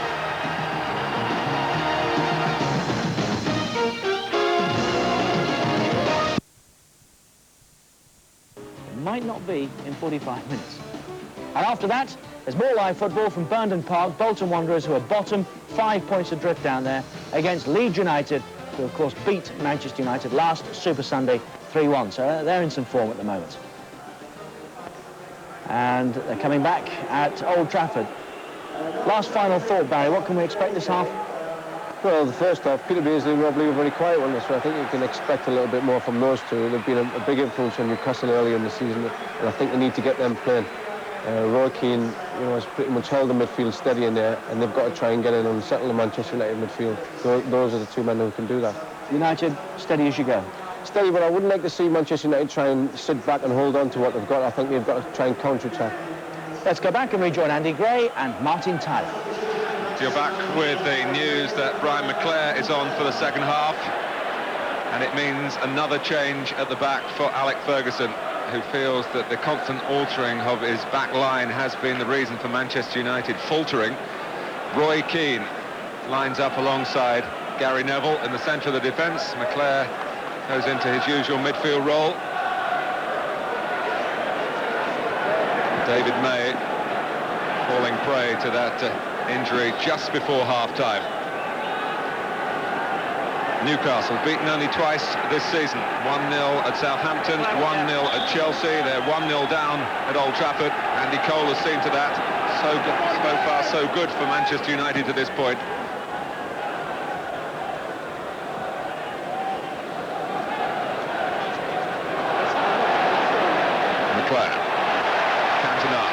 Might not be in 45 minutes. And after that, there's more live football from Burnden Park. Bolton Wanderers, who are bottom, 5 points adrift down there, against Leeds United, who of course beat Manchester United last Super Sunday 3-1. So they're in some form at the moment. And they're coming back at Old Trafford. Last final thought, Barry, what can we expect this half? Well, the first half, Peter Beardsley and Rob Lee were very quiet on this, so I think you can expect a little bit more from those two. They've been a big influence on Newcastle earlier in the season, and I think they need to get them playing. Roy Keane, has pretty much held the midfield steady in there, and they've got to try and get in and settle the Manchester United midfield. Those are the two men who can do that. United, steady as you go. Steady, but I wouldn't like to see Manchester United try and sit back and hold on to what they've got. I think they've got to try and counter-attack. Let's go back and rejoin Andy Gray and Martin Tyler. You're back with the news that Brian McClare is on for the second half, and it means another change at the back for Alec Ferguson, who feels that the constant altering of his back line has been the reason for Manchester United faltering. Roy Keane lines up alongside Gary Neville in the centre of the defence. McClare goes into his usual midfield role. David May falling prey to that injury just before half-time. Newcastle beaten only twice this season. 1-0 at Southampton, 1-0 at Chelsea. They're 1-0 down at Old Trafford. Andy Cole has seen to that. So far, so good for Manchester United to this point. McClare. Cantona.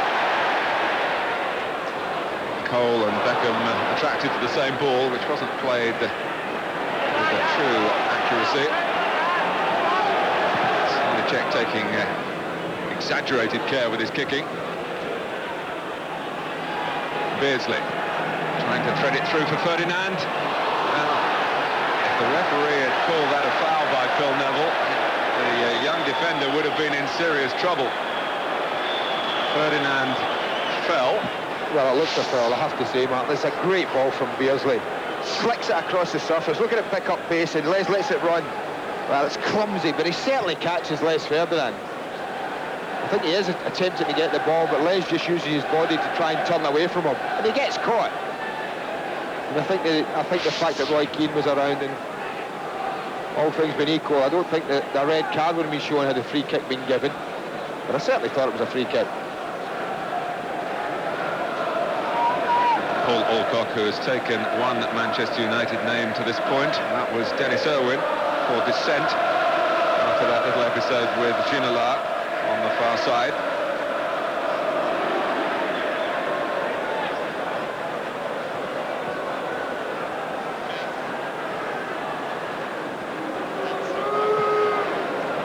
Cole and Beckham attracted to the same ball, which wasn't played with a true accuracy. Sonacek taking exaggerated care with his kicking. Beardsley trying to thread it through for Ferdinand. Well, if the referee had called that a foul by Phil Neville, the young defender would have been in serious trouble. Ferdinand fell. Well, it looks a foul, I have to say, Mark. It's a great ball from Beardsley. Flicks it across the surface, looking at pick up pace, and Les lets it run. Well, it's clumsy, but he certainly catches Les Ferdinand. I think he is attempting to get the ball, but Les just uses his body to try and turn away from him, and he gets caught. And I think the fact that Roy Keane was around, and all things being equal, I don't think that the red card would have been shown had the free kick been given, but I certainly thought it was a free kick. Paul Alcock, who has taken one Manchester United name to this point, and that was Dennis Irwin for dissent after that little episode with Ginola on the far side.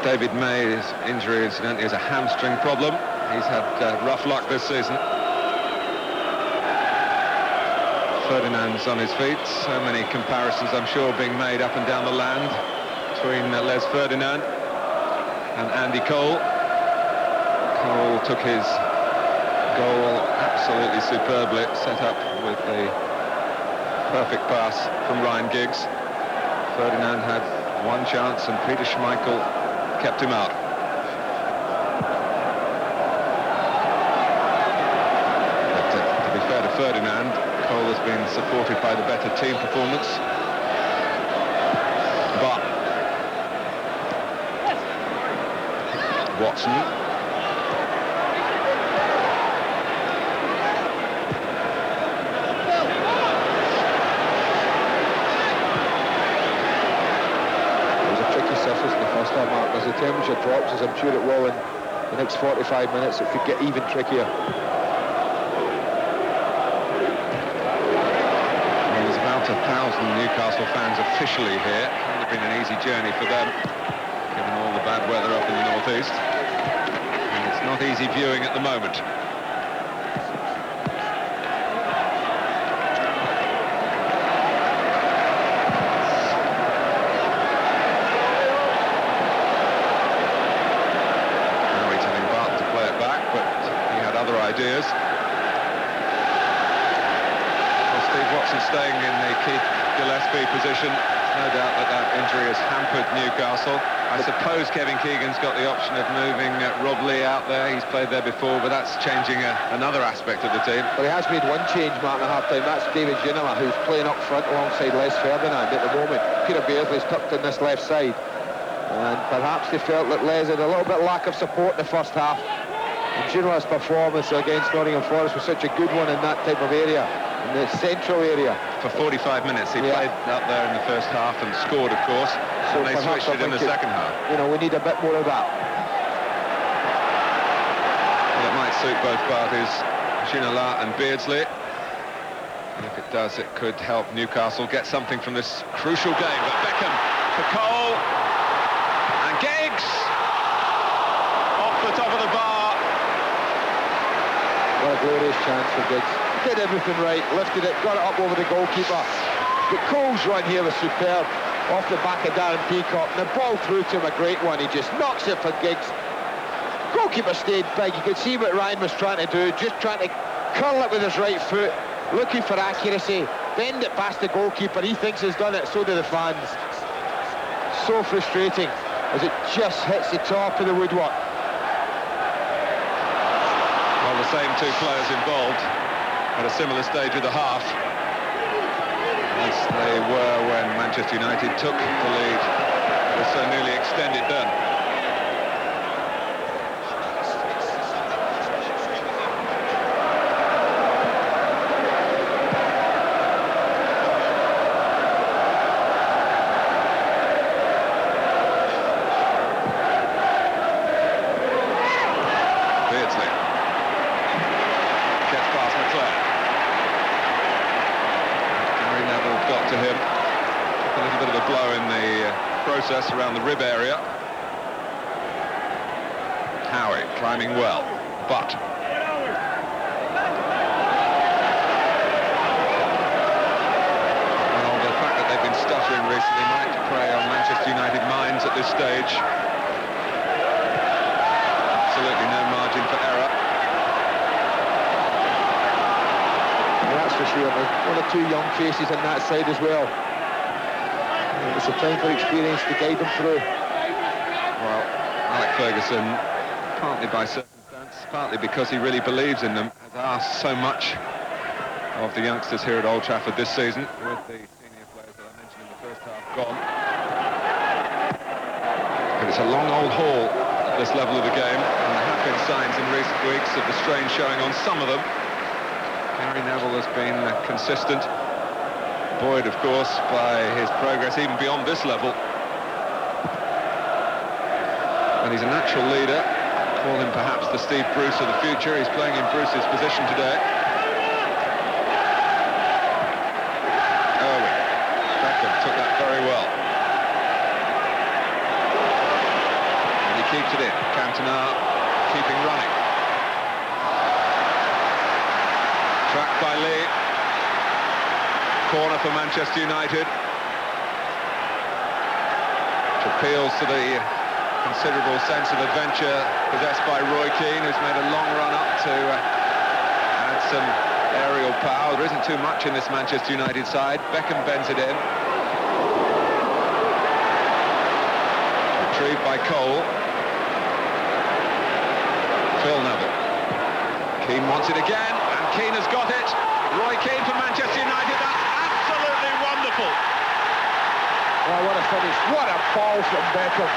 David May's injury, incidentally, is a hamstring problem. He's had rough luck this season. Ferdinand's on his feet. So many comparisons, I'm sure, being made up and down the land between Les Ferdinand and Andy Cole. Cole took his goal absolutely superbly, set up with the perfect pass from Ryan Giggs. Ferdinand had one chance and Peter Schmeichel kept him out. But to be fair to Ferdinand, Cole has been supported by the better team performance. But Watson. It was a tricky surface in the first half, Mark. As the temperature drops, as I'm sure it will in the next 45 minutes, it could get even trickier. There's about 1,000 Newcastle fans officially here. It would have been an easy journey for them, given all the bad weather up in the northeast. And it's not easy viewing at the moment. Now he's having Bart to play it back. Jackson staying in the Keith Gillespie position. No doubt that injury has hampered Newcastle. I suppose Kevin Keegan's got the option of moving Rob Lee out there. He's played there before, but that's changing another aspect of the team. Well, he has made one change, Martin, at half-time. That's David Ginola, who's playing up front alongside Les Ferdinand at the moment. Peter Beardsley's tucked in this left side. And perhaps they felt that Les had a little bit lack of support in the first half. And Ginola's performance against Nottingham Forest was such a good one in that type of area, in the central area. For 45 minutes, he played up there in the first half and scored, of course. So they switched it in the second half. You know, we need a bit more of that. Well, it might suit both parties, Ginola and Beardsley. And if it does, it could help Newcastle get something from this crucial game. But Beckham for Cole. And Giggs off the top of the bar. What a glorious chance for Giggs. Did everything right, lifted it, got it up over the goalkeeper. But Cole's run here was superb. Off the back of Darren Peacock, and the ball through to him, a great one. He just knocks it for Giggs. Goalkeeper stayed big. You could see what Ryan was trying to do, just trying to curl it with his right foot, looking for accuracy, bend it past the goalkeeper. He thinks he's done it, so do the fans. So frustrating as it just hits the top of the woodwork. Well, the same two players involved at a similar stage of the half as they were when Manchester United took the lead. It was so nearly extended then. Beardsley gets past McClare. Neville got to him. A little bit of a blow in the process around the rib area. Howie climbing well, but well, the fact that they've been stuttering recently might prey on Manchester United minds at this stage. Absolutely no margin for error. That's for sure. There's one or two young faces on that side as well. It's a time for experience to guide them through. Well, Alec Ferguson, partly by circumstance, partly because he really believes in them, has asked so much of the youngsters here at Old Trafford this season, with the senior players that I mentioned in the first half gone. But it's a long old haul at this level of the game, and there have been signs in recent weeks of the strain showing on some of them. Gary Neville has been consistent, buoyed, of course, by his progress even beyond this level. And he's a natural leader. Call him perhaps the Steve Bruce of the future. He's playing in Bruce's position today. Irwin. Beckham took that very well. And he keeps it in. Cantona keeping running. Tracked by Lee. Corner for Manchester United. Which appeals to the considerable sense of adventure possessed by Roy Keane, who's made a long run up to add some aerial power. There isn't too much in this Manchester United side. Beckham bends it in. Retrieved by Cole. Phil Neville. Keane wants it again, and Keane has got it. Roy Keane for Manchester United. That's absolutely wonderful. Oh, what a finish. What a ball from Beckham.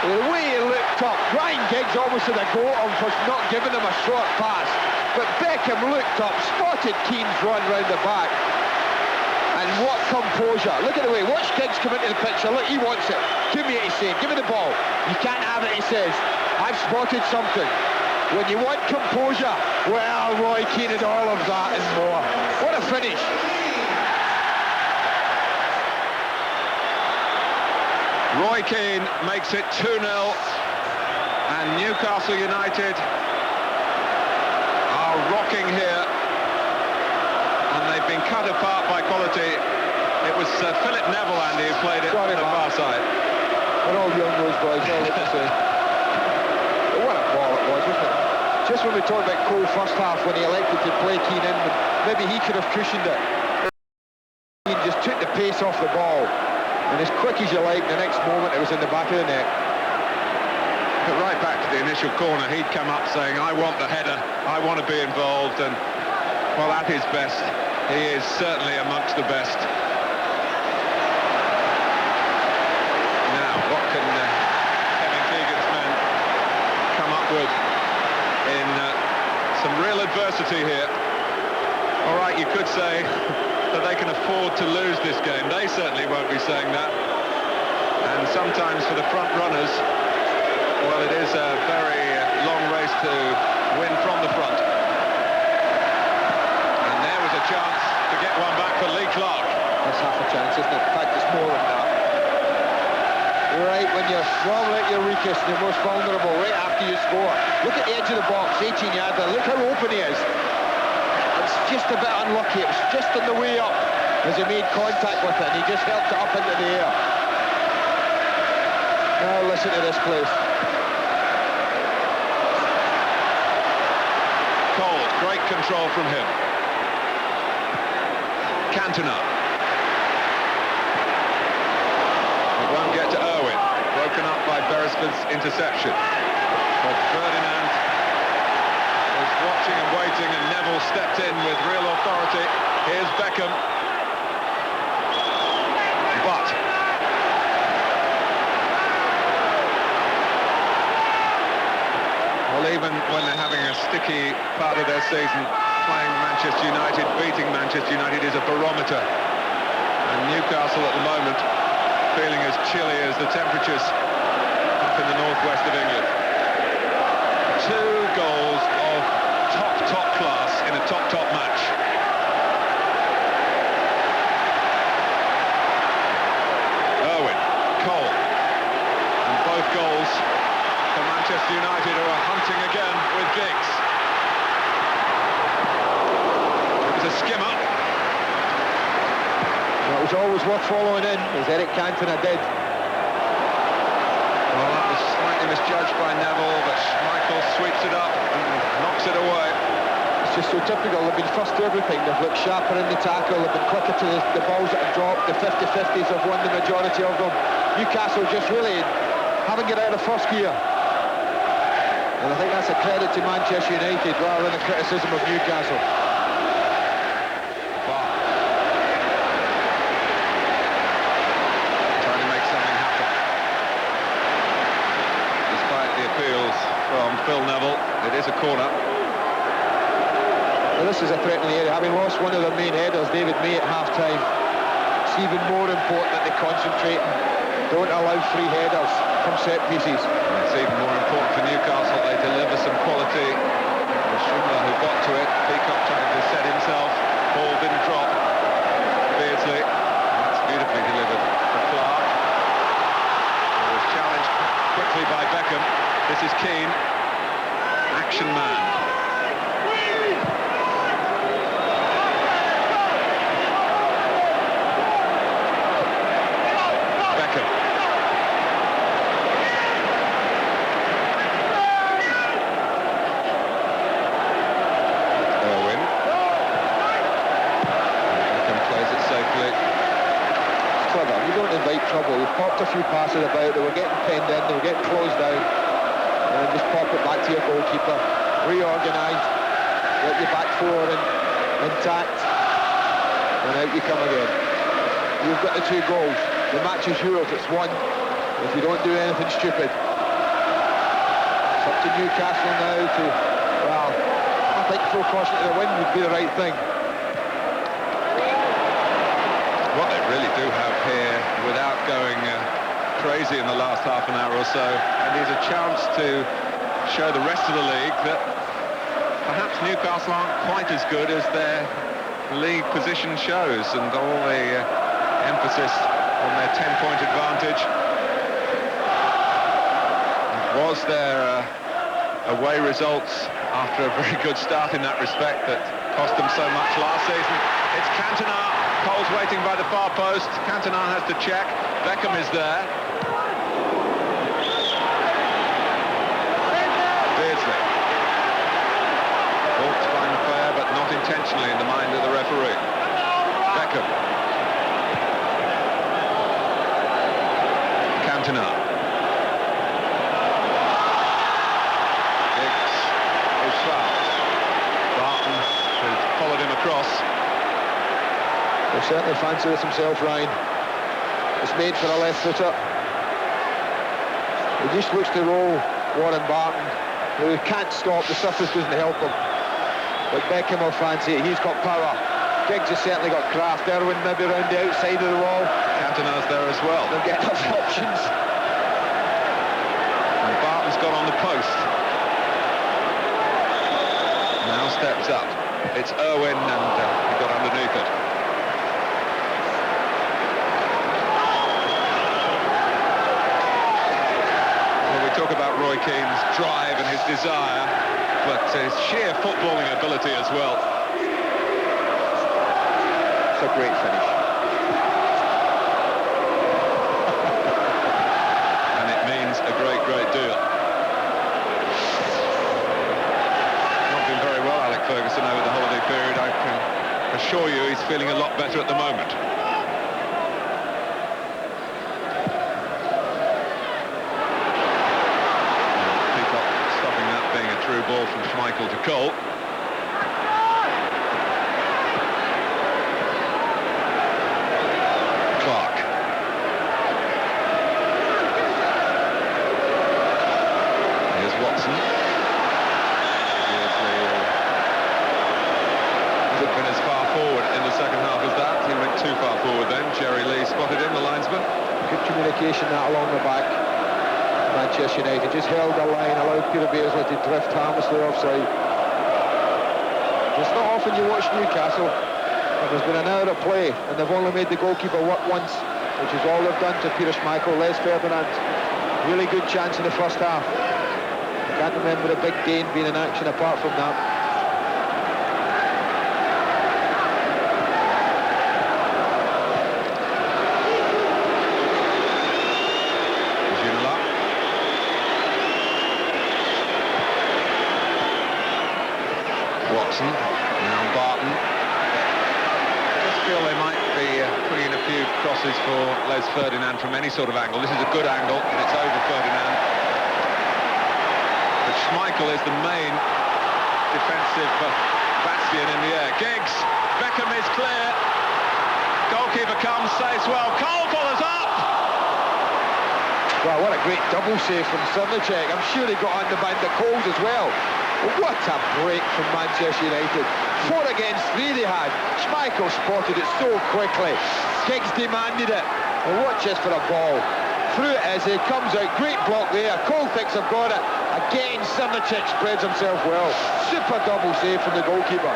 The way he looked up, Ryan Giggs almost had a go at him for not giving him a short pass. But Beckham looked up, spotted Keane's run round the back. And what composure. Look at the way, watch Giggs come into the picture. Look, he wants it. Give me it, he's saying. Give me the ball. You can't have it, he says. I've spotted something. When you want composure, well, Roy Keane had all of that and more. What a finish. Roy Keane makes it 2-0, and Newcastle United are rocking here, and they've been cut apart by quality. It was Philip Neville, Andy, who played it on the far side. They're all young, those boys, all like to say. But what a ball it was, wasn't it? just when we talked about Cole first half, when he elected to play Keane in, maybe he could have cushioned it. Keane just took the pace off the ball, and as quick as you like, the next moment it was in the back of the net. But right back to the initial corner, he'd come up saying, I want the header, I want to be involved, and well, at his best, he is certainly amongst the best. Now, what can Kevin Keegan's men come up with in some real adversity here? All right, you could say that they can afford to lose this game. They certainly won't be saying that. And sometimes for the front runners, well, it is a very long race to win from the front. And there was a chance to get one back for Lee Clark. That's half a chance, isn't it? In fact, it's more than that. Right when you're probably at your weakest, you're most vulnerable, right after you score. Look at the edge of the box, 18 yards there. Look how open he is. It's just a bit unlucky. It was just on the way up as he made contact with it, and he just helped it up into the air. Now listen to this place. Cole, great control from him. Cantona. It won't get to Irwin. Broken up by Beresford's interception. But Ferdinand was watching and waiting, and Neville stepped in with real authority. Here's Beckham. But well, even when they're having a sticky part of their season, playing Manchester United, beating Manchester United is a barometer. And Newcastle at the moment feeling as chilly as the temperatures up in the northwest of England. 2 goals of top class in a top match. Irwin, Cole, and both goals for Manchester United, who are hunting again with Giggs. It was a skimmer. Well, it was always worth following in, as Eric Cantona did. Well, that was slightly misjudged by Neville, but Schmeichel sweeps it up and knocks it away. It's just so typical. They've been first to everything. They've looked sharper in the tackle. They've been quicker to the balls that have dropped. The 50-50s have won the majority of them. Newcastle just really haven't got out of first gear. And I think that's a credit to Manchester United rather than a criticism of Newcastle. Wow. Trying to make something happen. Despite the appeals from Phil Neville, it is a corner. Well, this is a threat in the area. Having lost one of their main headers, David May, at half-time, it's even more important that they concentrate and don't allow free headers from set pieces. And it's even more important for Newcastle they deliver some quality. Schindler who got to it, Peacock trying to set himself, ball didn't drop. Beardsley, that's beautifully delivered for Clark. It was challenged quickly by Beckham. This is Keane, action man. Trouble. We've popped a few passes about, they were getting penned in, they were getting closed down, and then just pop it back to your goalkeeper, reorganise, get your back four intact, and out you come again. You've got the 2 goals, the match is yours, it's won, if you don't do anything stupid. It's up to Newcastle now to, well, I think full caution to the win would be the right thing. What they really do have here, without going crazy in the last half an hour or so, and is a chance to show the rest of the league that perhaps Newcastle aren't quite as good as their league position shows, and all the emphasis on their 10-point advantage. Was there away results after a very good start in that respect that cost them so much last season? It's Cantona. Cole's waiting by the far post. Cantona has to check. Beckham is there. Beardsley. intentionally in the mind of the referee. Beckham. Cantona. Giggs is fouled. Barton has followed him across. He certainly fancy this himself, Ryan. It's made for a left footer. He just looks to roll Warren Barton, who can't stop. The surface doesn't help him. But Beckham will fancy it. He's got power. Giggs has certainly got craft. Irwin maybe round the outside of the wall. Cantona's there as well. They'll get enough options. And Barton's got on the post. Now steps up. It's Irwin, and he got underneath it. Talk about Roy Keane's drive and his desire, but his sheer footballing ability as well. It's a great finish. And it means a great, great deal. Not been very well, Alec Ferguson, over the holiday period. I can assure you he's feeling a lot better at the moment. Through ball from Schmeichel to Cole. Clark. Here's Watson. Hasn't been as far forward in the second half as that. He went too far forward then. Jerry Lee spotted him, the linesman. Good communication that along the back. Manchester United just held the line, allowed Peter Beardsley to drift harmlessly offside. It's not often you watch Newcastle, and there's been an hour of play, and they've only made the goalkeeper work once, which is all they've done to Peter Schmeichel. Les Ferdinand, really good chance in the first half. I can't remember a big Dane being in action apart from that. Now Barton. I just feel they might be putting in a few crosses for Les Ferdinand from any sort of angle. This is a good angle, and it's over Ferdinand. But Schmeichel is the main defensive bastion in the air. Giggs, Beckham is clear. Goalkeeper comes, saves well. Cole follows up. Wow, what a great double save from Srnicek. I'm sure he got under behind the Coles as well. What a break from Manchester United. 4 against 3 they had. Schmeichel spotted it so quickly. Giggs demanded it. Well, watch this for a ball. Through it is, he comes out. Great block there. Cole thinks I've got it. Again, Srnicek spreads himself well. Super double save from the goalkeeper.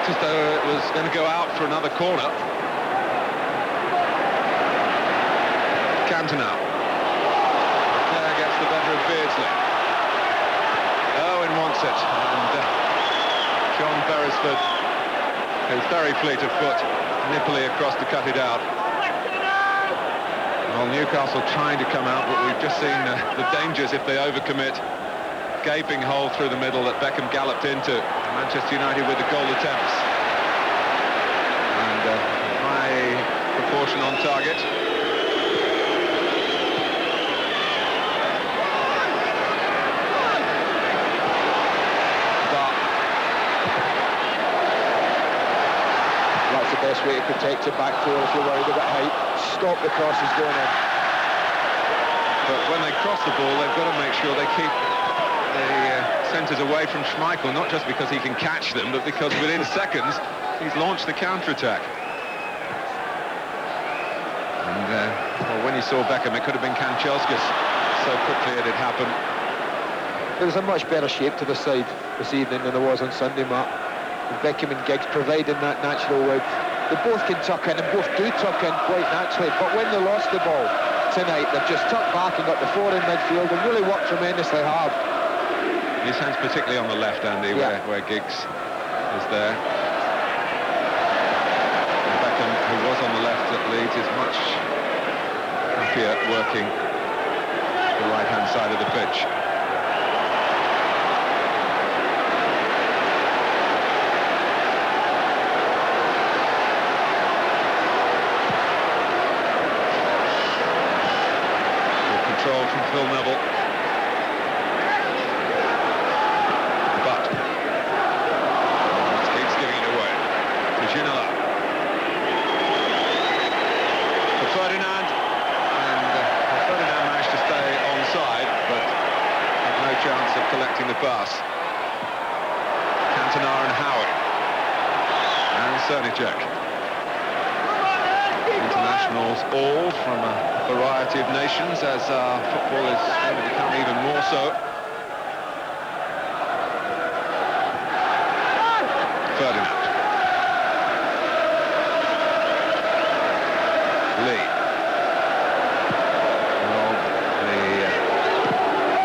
As though it was going to go out for another corner. Cantona. There gets the better of Beardsley. Owen wants it, and John Beresford is very fleet of foot, nippily across to cut it out. Well, Newcastle trying to come out, but we've just seen the dangers if they overcommit. Gaping hole through the middle that Beckham galloped into. Manchester United with the goal attempts. And high proportion on target. That's the best way to protect your back four if you're worried about height. Stop the crosses going in. But when they cross the ball, they've got to make sure they keep the centres away from Schmeichel, not just because he can catch them, but because within seconds he's launched the counter-attack. And well, when you saw Beckham, it could have been Kanchelskis. So quickly it had happened. There's a much better shape to the side this evening than there was on Sunday, Mark. And Beckham and Giggs providing that natural width. They both can tuck in, and both do tuck in quite naturally, but when they lost the ball tonight, they've just tucked back and got the 4 in midfield and really worked tremendously hard. His hands particularly on the left, Andy, where Giggs is there. And Beckham, who was on the left at Leeds, is much Napier working the right-hand side of the pitch. Good control from Phil Neville. But keeps giving it away to Ginola. Ferdinand, and Ferdinand managed to stay onside, but had no chance of collecting the pass. Cantona and Howie, and Cernicek. Internationals all from a variety of nations, as our football is going to become even more so. Ferdinand. Lee. Well, the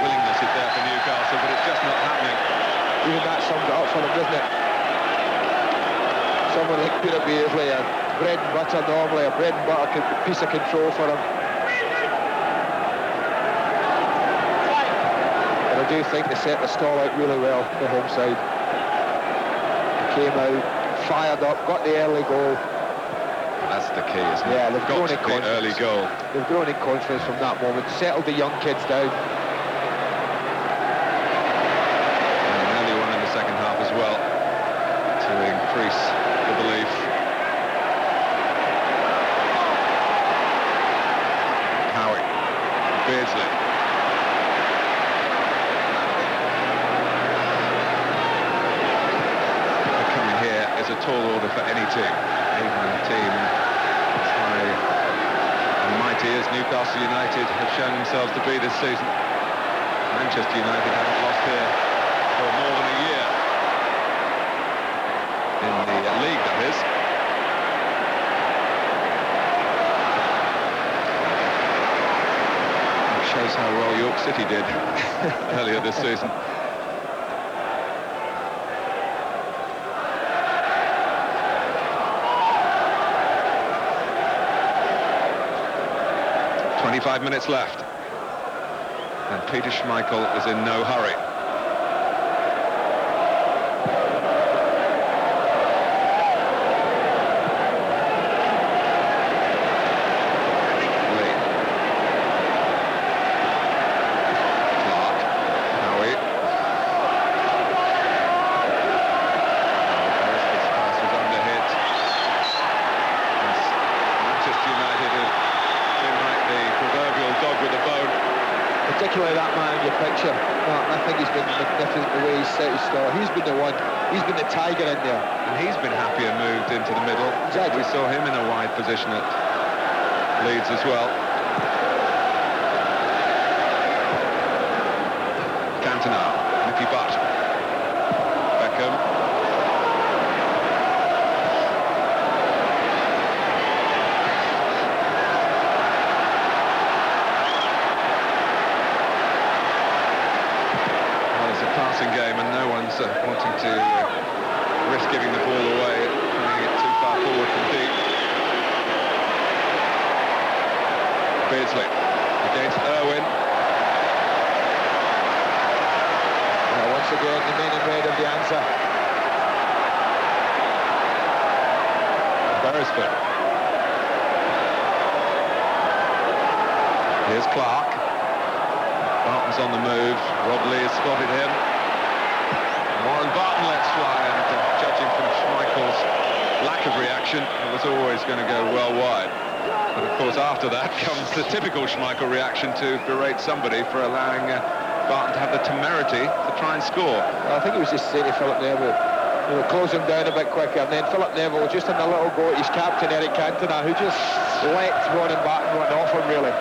willingness is there for Newcastle, but it's just not happening. Even that summed it up for them, doesn't it? Someone like Peter Beardsley, a bread and butter normally, a bread and butter piece of control for him. And I do think they set the stall out really well, the home side. They came out, fired up, got the early goal. That's the key, isn't it? Yeah, they've grown in the confidence. early goal. They've grown in confidence from that moment, settled the young kids down. And an early one in the second half as well, to increase the belief. Howie, Beardsley. Coming here is a tall order for any team, even a team as high and mighty as Newcastle United have shown themselves to be this season. Manchester United haven't lost here for more than a year. In the league, that is. It shows how well York City did earlier this season. .25 minutes left, and Peter Schmeichel is in no hurry. Lee. Clark. Howie. Beresford's pass was under hit. Manchester United seem like the proverbial dog with a bone. Particularly that man in your picture. No, I think he's been magnificent the way he's set his stall. He's been the one. He's been the tiger in there. And he's been happier moved into the middle. Exactly. We saw him in a wide position at Leeds as well. Cantona, Mickey Butt, Beckham. Passing game, and no one's wanting to risk giving the ball away, putting it too far forward from deep. Beardsley against Irwin. Once again, the men in red have the answer. Beresford. Here's Clark. Barton's on the move. Rob Lee has spotted him. Warren Barton lets fly, and judging from Schmeichel's lack of reaction, it was always going to go well wide. But of course, after that comes the typical Schmeichel reaction to berate somebody for allowing Barton to have the temerity to try and score. I think he was just saying to Philip Neville, close him down a bit quicker, and then Philip Neville just in a little go at his captain Eric Cantona, who just let Warren Barton run off him really.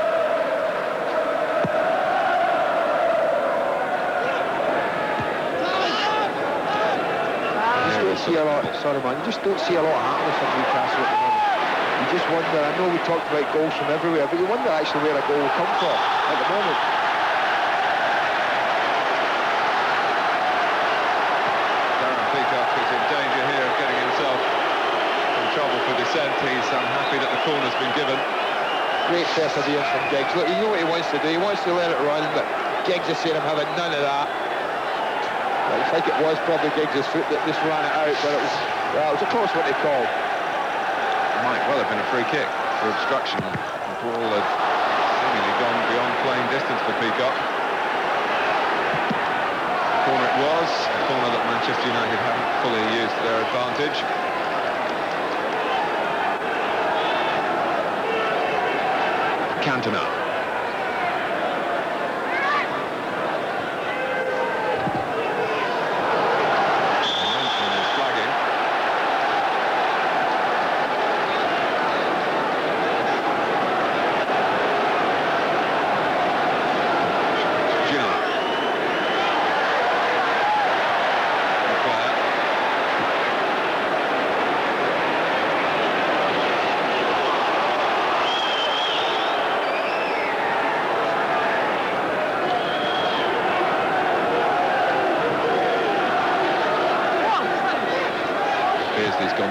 See a lot, sorry man, you just don't see a lot happening for Newcastle at the moment. You just wonder, I know we talked about goals from everywhere, but you wonder actually where a goal will come from at the moment. Darren Peacock is in danger here of getting himself in trouble for dissent. He's unhappy that the corner's been given. Great perseverance from Giggs. Look, you know what he wants to do. He wants to let it run, but Giggs is saying I'm having none of that. Looks like it was probably Giggs' foot that just ran it out, but it was a close one to call. Might well have been a free kick for obstruction. The ball had seemingly gone beyond playing distance for Peacock. Corner it was, a corner that Manchester United haven't fully used to their advantage. Cantona.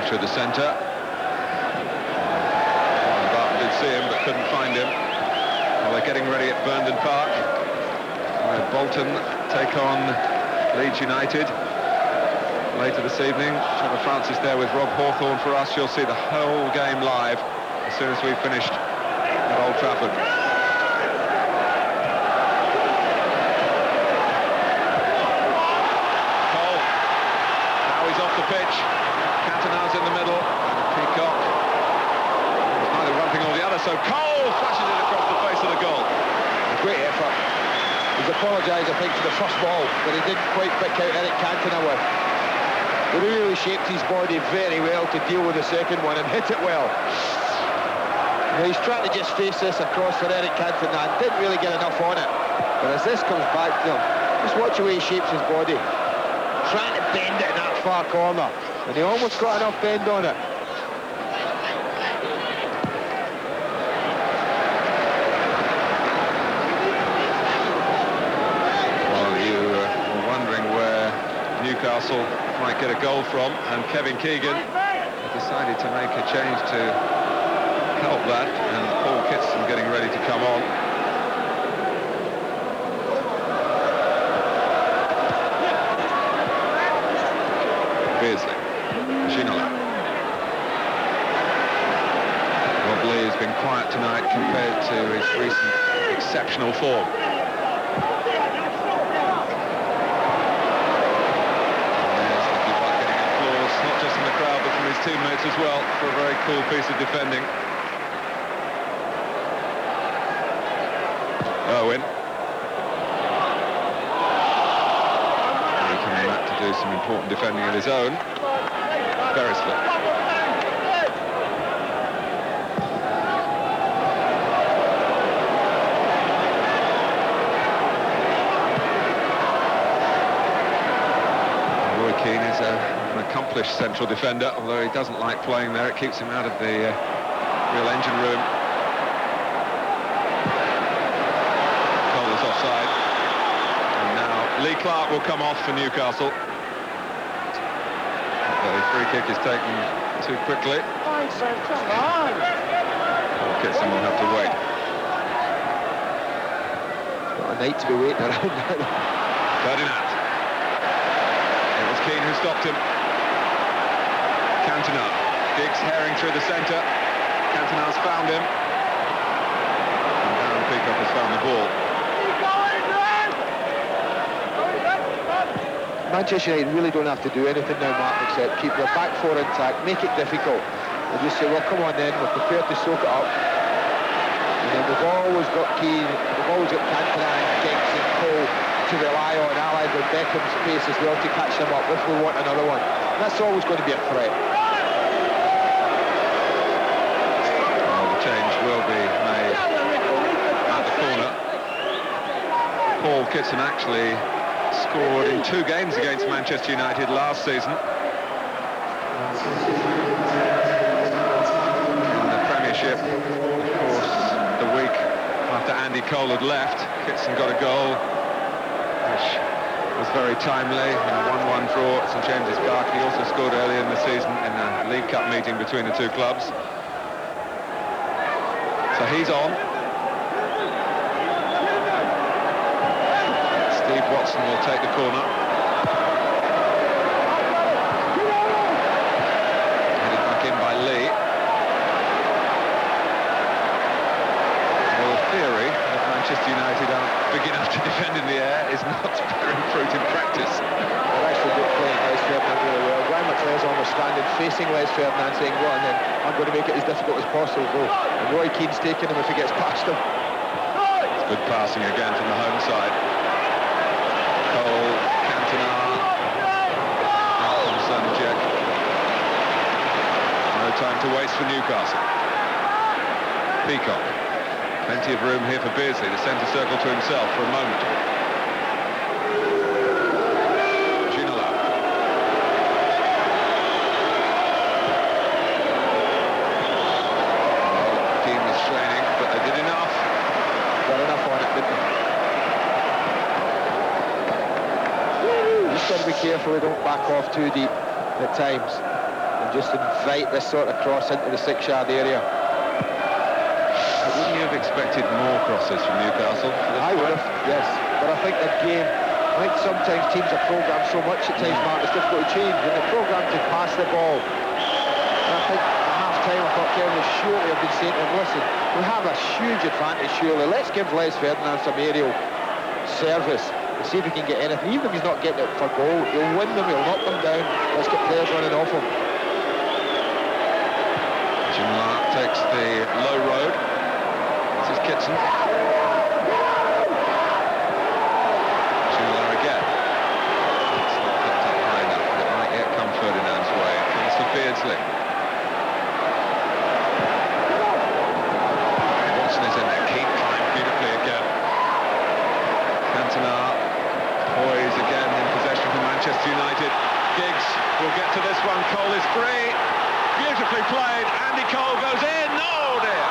Through the centre. Barton did see him but couldn't find him. Well, they're getting ready at Burnden Park. Bolton take on Leeds United later this evening. Trevor Francis there with Rob Hawthorne for us. You'll see the whole game live as soon as we've finished at Old Trafford. Cole. Now he's off the pitch. Cantona's in the middle, and Peacock was neither one thing or the other, so Cole flashes it across the face of the goal. A great effort. He's apologised, I think, for the first ball, but he didn't quite pick out Eric Cantona with. He really shaped his body very well to deal with the second one and hit it well. Now he's trying to just face this across for Eric Cantona and didn't really get enough on it. But as this comes back to him, just watch the way he shapes his body. Trying to bend it in that far corner. And he almost got enough bend on it. Well, you were wondering where Newcastle might get a goal from, and Kevin Keegan decided to make a change to help that, and Paul Kitson getting ready to come on. Beardsley. Ginola. Rob Lee has been quiet tonight compared to his recent exceptional form. There's Nicky Butt getting applause, not just from the crowd but from his teammates as well, for a very cool piece of defending. Owen. Coming back to do some important defending of his own. Beresford. Roy Keane is an accomplished central defender, although he doesn't like playing there. It keeps him out of the real engine room. Cole is offside. And now Lee Clark will come off for Newcastle. The free kick is taken too quickly. Paul Kitson will have to wait. Got a night to be waiting around now. Ferdinand. It was Keane who stopped him. Cantona. Giggs herring through the centre. Cantona's found him. And Darren Peacock has found the ball. Manchester United really don't have to do anything now, Mark, except keep their back four intact, make it difficult, and just say, well, come on then, we're prepared to soak it up. And then we've always got Keane, we've always got Cantona and Giggs and Cole to rely on, allied with Beckham's pace as well to catch them up if we want another one. And that's always going to be a threat. Well, the change will be made at the corner. Paul Kitson actually scored in 2 games against Manchester United last season. In the Premiership, of course, the week after Andy Cole had left, Kitson got a goal, which was very timely, in a 1-1 draw at St James's Park. He also scored earlier in the season in a League Cup meeting between the two clubs. So he's on. Steve Watson will take the corner. Headed back in by Lee. Well, the theory that Manchester United aren't big enough to defend in the air is not bearing fruit in practice. They're actually good playing Les Ferdinand really well. Ryan McClare's almost standing facing Les Ferdinand saying, go on then, I'm going to make it as difficult as possible. And Roy Keane's taking him if he gets past him. It's good passing again from the home side. Cole, Cantona, Sanjek. No time to waste for Newcastle. Peacock. Plenty of room here for Beardsley, the centre circle to himself for a moment. Ginola. Well, team was straining, but they did enough. Got enough on it, didn't they? Just got to be careful they don't back off too deep at times and just invite this sort of cross into the 6-yard area. Wouldn't you have expected more crosses from Newcastle? I would have, yes. But I think sometimes teams are programmed so much at times, Mark, it's difficult to change. When they're programmed to pass the ball, and I think at half-time I thought Kevin would surely have been saying to him, listen, we have a huge advantage surely. Let's give Les Ferdinand some aerial service and see if he can get anything. Even if he's not getting it for goal, he'll win them, he'll knock them down. Let's get players running off him. Jim Lark takes the low road. This is Kitson. Ginola again. It's not picked up high enough, but it might yet come Ferdinand's way. It's for Beardsley. Watson is in there. Keane climbed beautifully again. Cantona. Poise again in possession for Manchester United. Giggs will get to this one. Cole is free. Beautifully played. Andy Cole goes in. No, dear.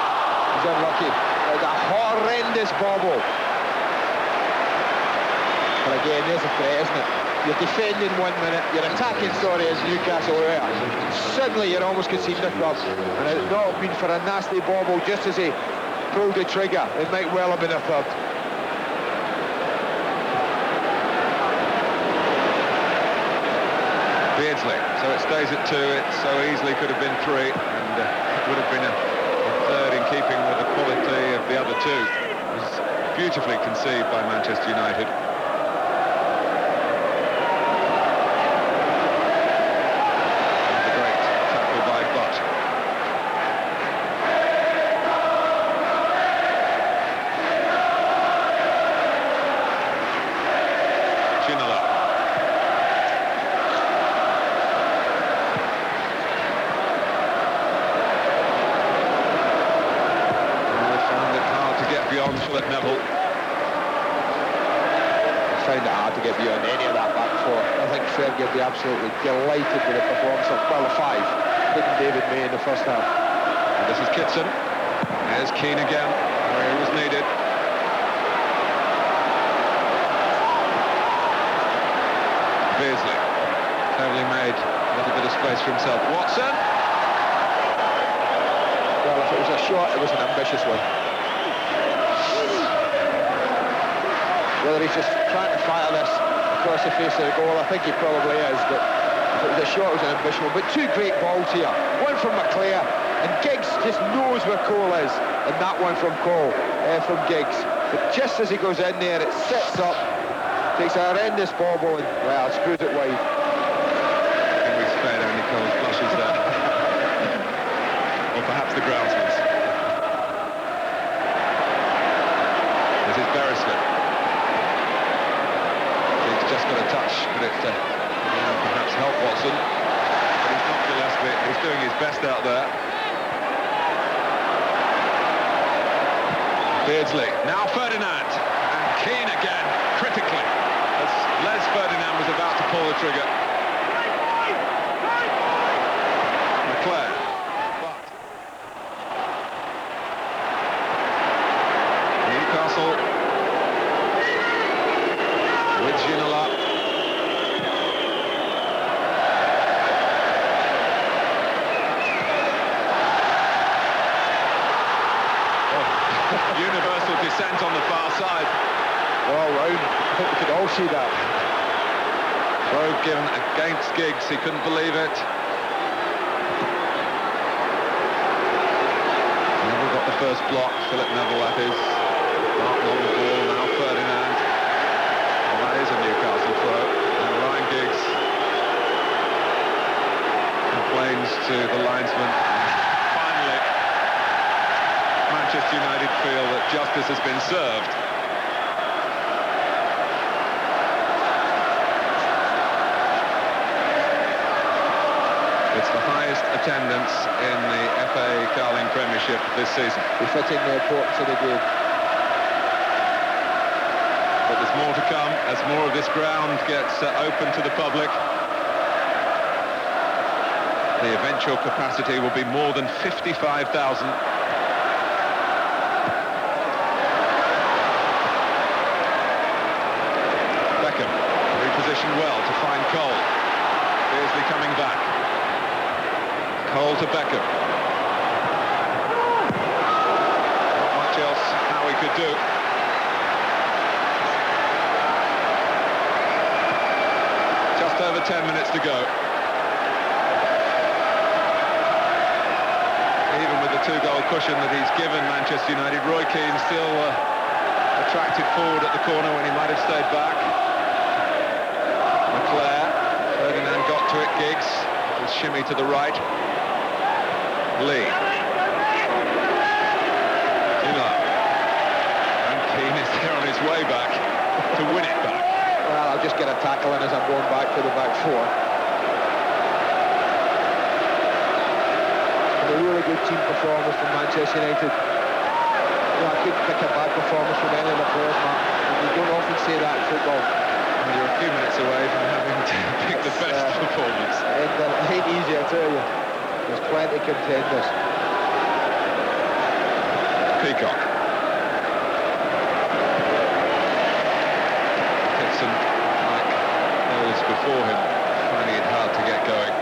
He's unlucky. It's a horrendous bobble. But again, there's a threat, isn't it? You're defending 1 minute, you're attacking, as Newcastle are. Suddenly you're almost conceding a club. And had it not been for a nasty bobble just as he pulled the trigger, it might well have been a third. Beardsley, so it stays at 2. It so easily could have been 3, and it would have been a third in keeping with the quality of the other 2. It was beautifully conceived by Manchester United. And a great tackle by Butt. Ginola. Beyond Philip Neville. I found it hard to get beyond any of that back four. I think Fergie would be absolutely delighted with the performance of, well, the 5, including David May in the first half. And this is Kitson. There's Keane again, where he was needed. Beardsley. Cleverly made a little bit of space for himself. Watson. Well, if it was a shot, it was an ambitious one. Whether he's just trying to fire this across the face of the goal, I think he probably is, but if it was a shot, it was an ambitious one. But 2 great balls here. One from McClare, and Giggs just knows where Cole is, and that one from Giggs. But just as he goes in there, it sits up, takes a horrendous bobble, and, well, screws it wide. I think we spared Andy Cole's flushes there. Or perhaps the groundsman's. This is Beresford. Just got a touch, but it perhaps help Watson. But he's not Gillespie. He's doing his best out there. Beardsley. Now Ferdinand. And Keane again, critically, as Les Ferdinand was about to pull the trigger. McClare. But Newcastle with Ginola. Oh, Universal descent on the far side. All round. I think we could all see that. Throw given against Giggs. He couldn't believe it. Neville got the first block. Philip Neville, that is. Mark on the ball. Now Ferdinand. Well, that is a Newcastle throw. And Ryan Giggs complains to the linesman. Finally, Manchester United feel that justice has been served. It's the highest attendance in the FA Carling Premiership this season. Befitting the importance of the game. But there's more to come as more of this ground gets open to the public. The eventual capacity will be more than 55,000. Beckham repositioned well to find Cole. Beardsley coming back. Cole to Beckham. Not much else how he could do. Just over 10 minutes to go. Even with the two-goal cushion that he's given Manchester United, Roy Keane still attracted forward at the corner when he might have stayed back. Leclerc, Ferdinand got to it, Giggs, with shimmy to the right. Lee. And Keane is there on his way back to win it back. Well, I'll just get a tackle in as I'm going back for the back four. And a really good team performance from Manchester United. You know, I couldn't pick a bad performance from any of the players, Mark. You don't often say that in football. Well, you're a few minutes away from having to pick the best performance. And it ain't easy, I tell you. There's plenty of contenders. Peacock. Dixon, like those before him, finding it hard to get going.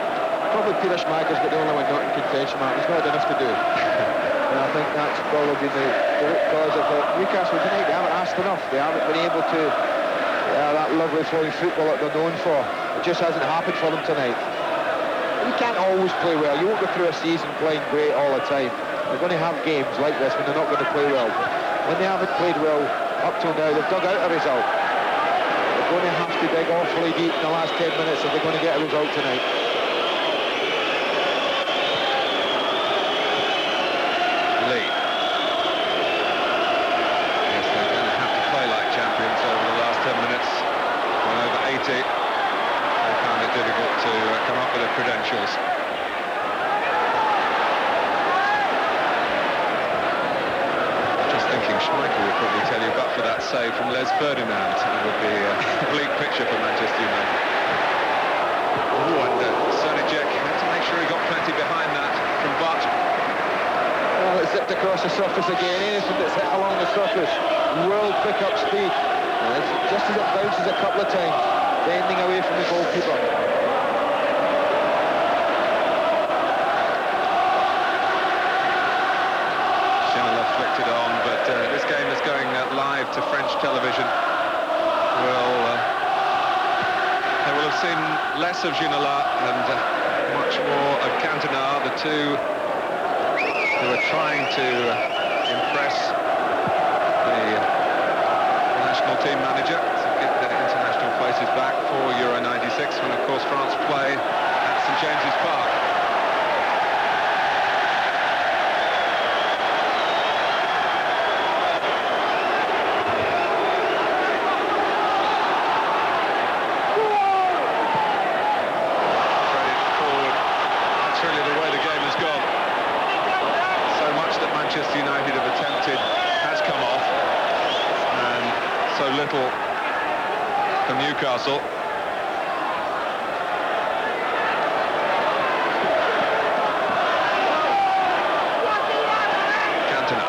Probably Peter Schmeichel's got the only one not in contention, Mark. He's not enough to do. And I think that's probably been the root cause of Newcastle tonight. They haven't asked enough. They haven't been able to that lovely flowing football that they're known for. It just hasn't happened for them tonight. You can't always play well. You won't go through a season playing great all the time. They're going to have games like this when they're not going to play well. When they haven't played well up till now, they've dug out a result. They're going to have to dig awfully deep in the last 10 minutes if they're going to get a result tonight. Lee. Yes, they're going to have to play like champions over the last 10 minutes. Gone over 80. They found it difficult to come up with the credentials. Just thinking Schmeichel would probably tell you, but for that save from Les Ferdinand, it would be a bleak picture for Manchester United. Oh, and Sonijek had to make sure he got plenty behind that from Butt. Well, it's zipped across the surface again. Anything that's hit along the surface will pick up speed. And it's just as it bounces a couple of times, bending away from the goalkeeper. Ginola flicked it on, but this game is going live to French television. They will have seen less of Ginola and much more of Cantona, the two who are trying to impress the national team manager to get their international faces back for Euro 96, when of course France play at St James's Park. Manchester United have attempted has come off, and so little for Newcastle. Cantona.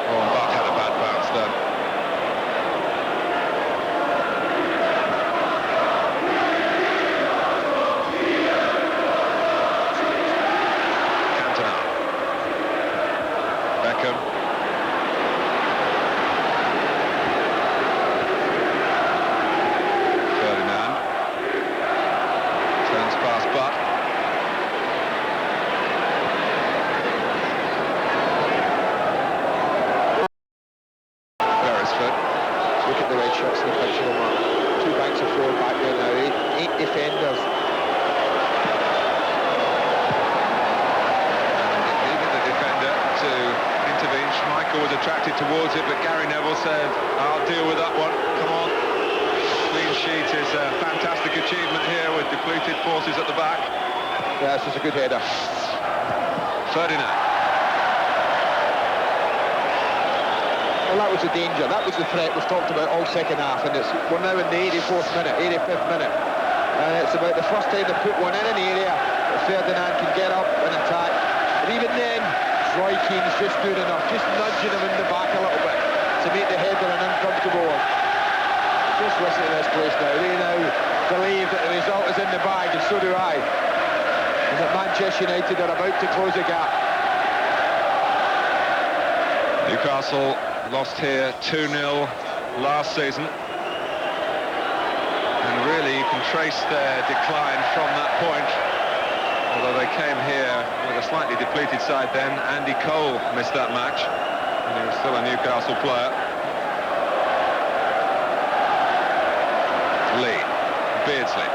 Oh, and Butt had a bad bounce then. Beckham. Michael was attracted towards it, but Gary Neville said, I'll deal with that one, come on. Clean sheet is a fantastic achievement here with depleted forces at the back. Yeah, this was a good header. Ferdinand. Well, that was the danger, that was the threat we've talked about all second half, and we're now in the 84th minute, 85th minute. And it's about the first time they put one in the area that Ferdinand can get up and attack. And even then, Roy Keane's just doing enough, just nudging him in the back a little bit to make the header an uncomfortable one. Just listen to this place now. They now believe that the result is in the bag, and so do I. And that Manchester United are about to close the gap. Newcastle lost here 2-0 last season. And really you can trace their decline from that point. Although they came here with a slightly depleted side then. Andy Cole missed that match, and he was still a Newcastle player. Lee, Beardsley.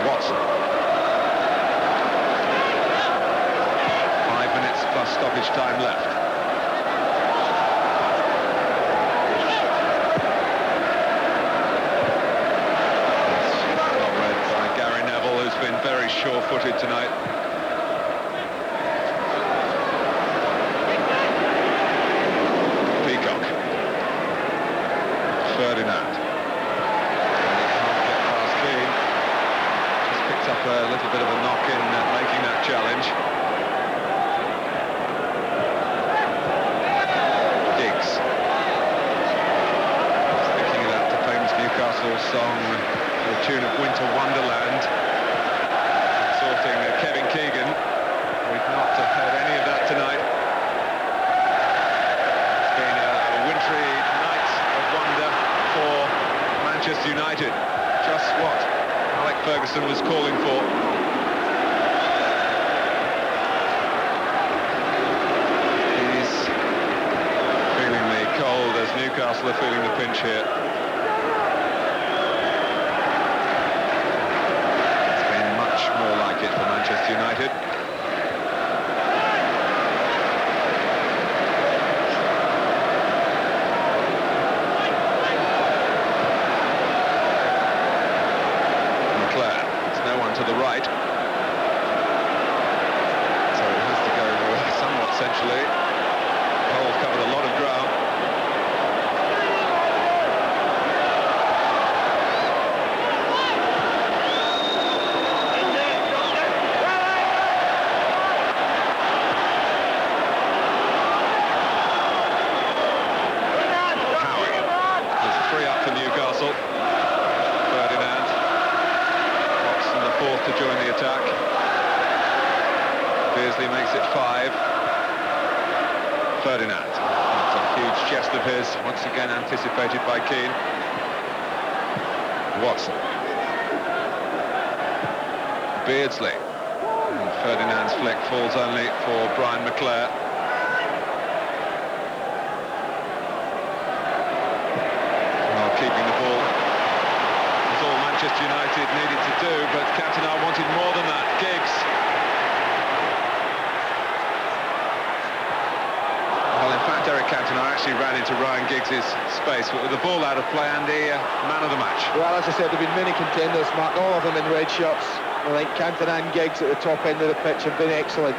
Watson. 5 minutes plus stoppage time left. Well read by Gary Neville, who's been very sure-footed tonight. Peacock. Ferdinand. Can't get past Keane. Just picked up a little bit of a knock in making that challenge. Giggs. Thinking of that famous Newcastle song, the tune of Winter Wonderland. Sorting Kevin Keegan. We've not heard any of that tonight. It's been a wintry night of wonder for Manchester United. Just what Alex Ferguson was calling for. He's feeling the cold as Newcastle are feeling the pinch here. It's been much more like it for Manchester United. To the right, so it has to go somewhat centrally. Cole's covered a lot of ground. Howie is free up for Newcastle. Ferdinand. Fourth to join the attack. Beardsley makes it 5. Ferdinand. That's a huge chest of his, once again anticipated by Keane. Watson. Beardsley. And Ferdinand's flick falls only for Brian McClare. Well, keeping the ball. All Manchester United needed to do, but Cantona wanted more than that. Giggs. Well, in fact, Eric Cantona actually ran into Ryan Giggs' space, but with the ball out of play, Andy, man of the match. Well, as I said, there have been many contenders, Mark, all of them in red shirts. I think Cantona and Giggs at the top end of the pitch have been excellent.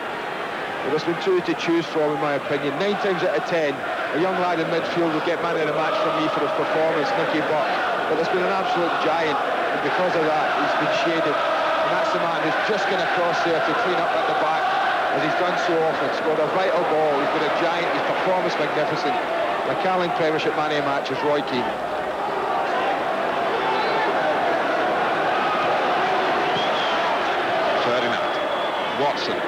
There's been two to choose from, in my opinion. 9 times out of 10, a young lad in midfield will get man of the match from me for his performance, Nicky Butt. But there's been an absolute giant, and because of that, he's been shaded. And that's the man who's just going across there to clean up at the back, as he's done so often. Scored a vital ball. He's been a giant. His performance magnificent. The Carling Premiership man of the match is Roy Keane. Ferdinand. Watson.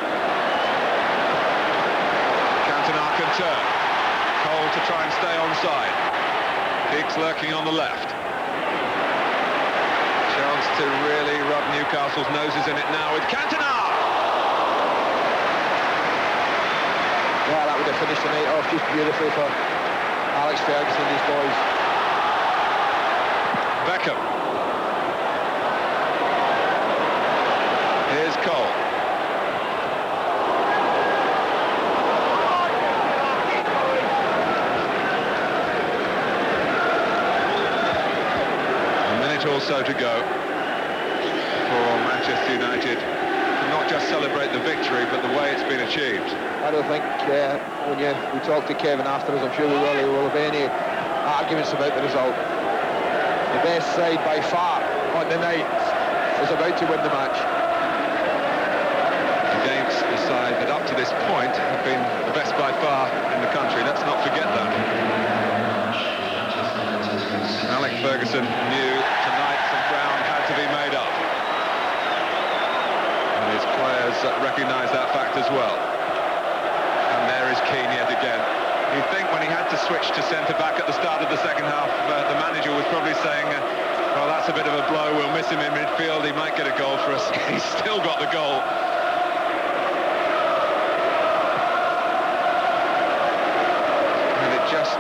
Cantona can turn. Cole to try and stay onside. Giggs lurking on the left. Chance to really rub Newcastle's noses in it now with Cantona! Yeah, that would have finished the night off just beautifully for Alex Ferguson and his boys. Beckham. Here's Cole. so to go for Manchester United to not just celebrate the victory, but the way it's been achieved. I don't think when we talk to Kevin afterwards, I'm sure we will have any arguments about the result. The best side by far on the night is about to win the match. Against the side that up to this point have been the best by far in the country. Let's not forget that. Alex Ferguson knew tonight some ground had to be made up. And his players recognise that fact as well. And there is Keane yet again. You'd think when he had to switch to centre-back at the start of the second half, the manager was probably saying, well, that's a bit of a blow, we'll miss him in midfield, he might get a goal for us. He's still got the goal. And it just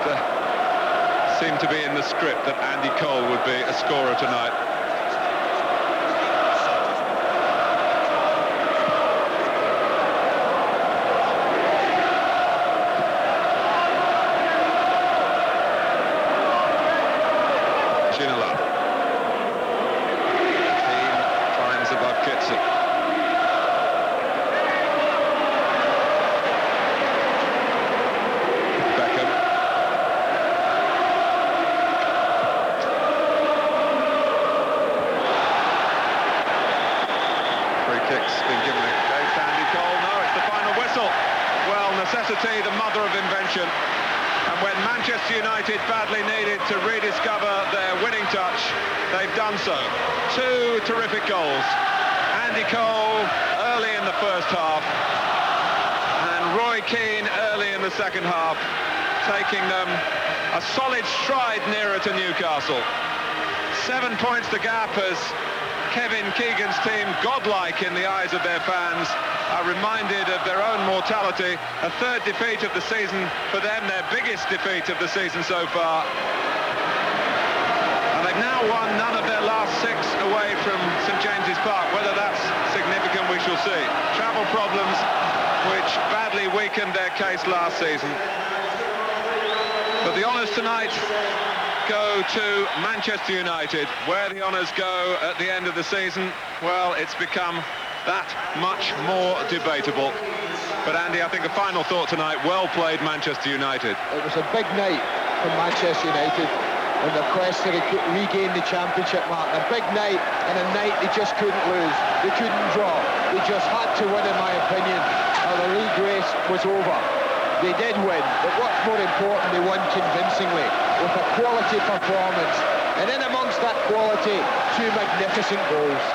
seemed to be in the script that Andy Cole would be a scorer tonight. Necessity, the mother of invention, and when Manchester United badly needed to rediscover their winning touch, they've done so. Two terrific goals. Andy Cole early in the first half, and Roy Keane early in the second half, taking them a solid stride nearer to Newcastle. 7 points the gap as Kevin Keegan's team, godlike in the eyes of their fans, are reminded of their own mortality. A third defeat of the season for them, their biggest defeat of the season so far. And they've now won none of their last 6 away from St James's Park. Whether that's significant, we shall see. Travel problems which badly weakened their case last season. But the honours tonight go to Manchester United. Where the honours go at the end of the season, well, it's become that much more debatable. But Andy, I think a final thought tonight. Well played, Manchester United. It was a big night for Manchester United in their quest to regain the championship mark. A big night and a night they just couldn't lose. They couldn't draw. They just had to win, in my opinion, or the league race was over. They did win, but what's more important, they won convincingly with a quality performance. And in amongst that quality, 2 magnificent goals.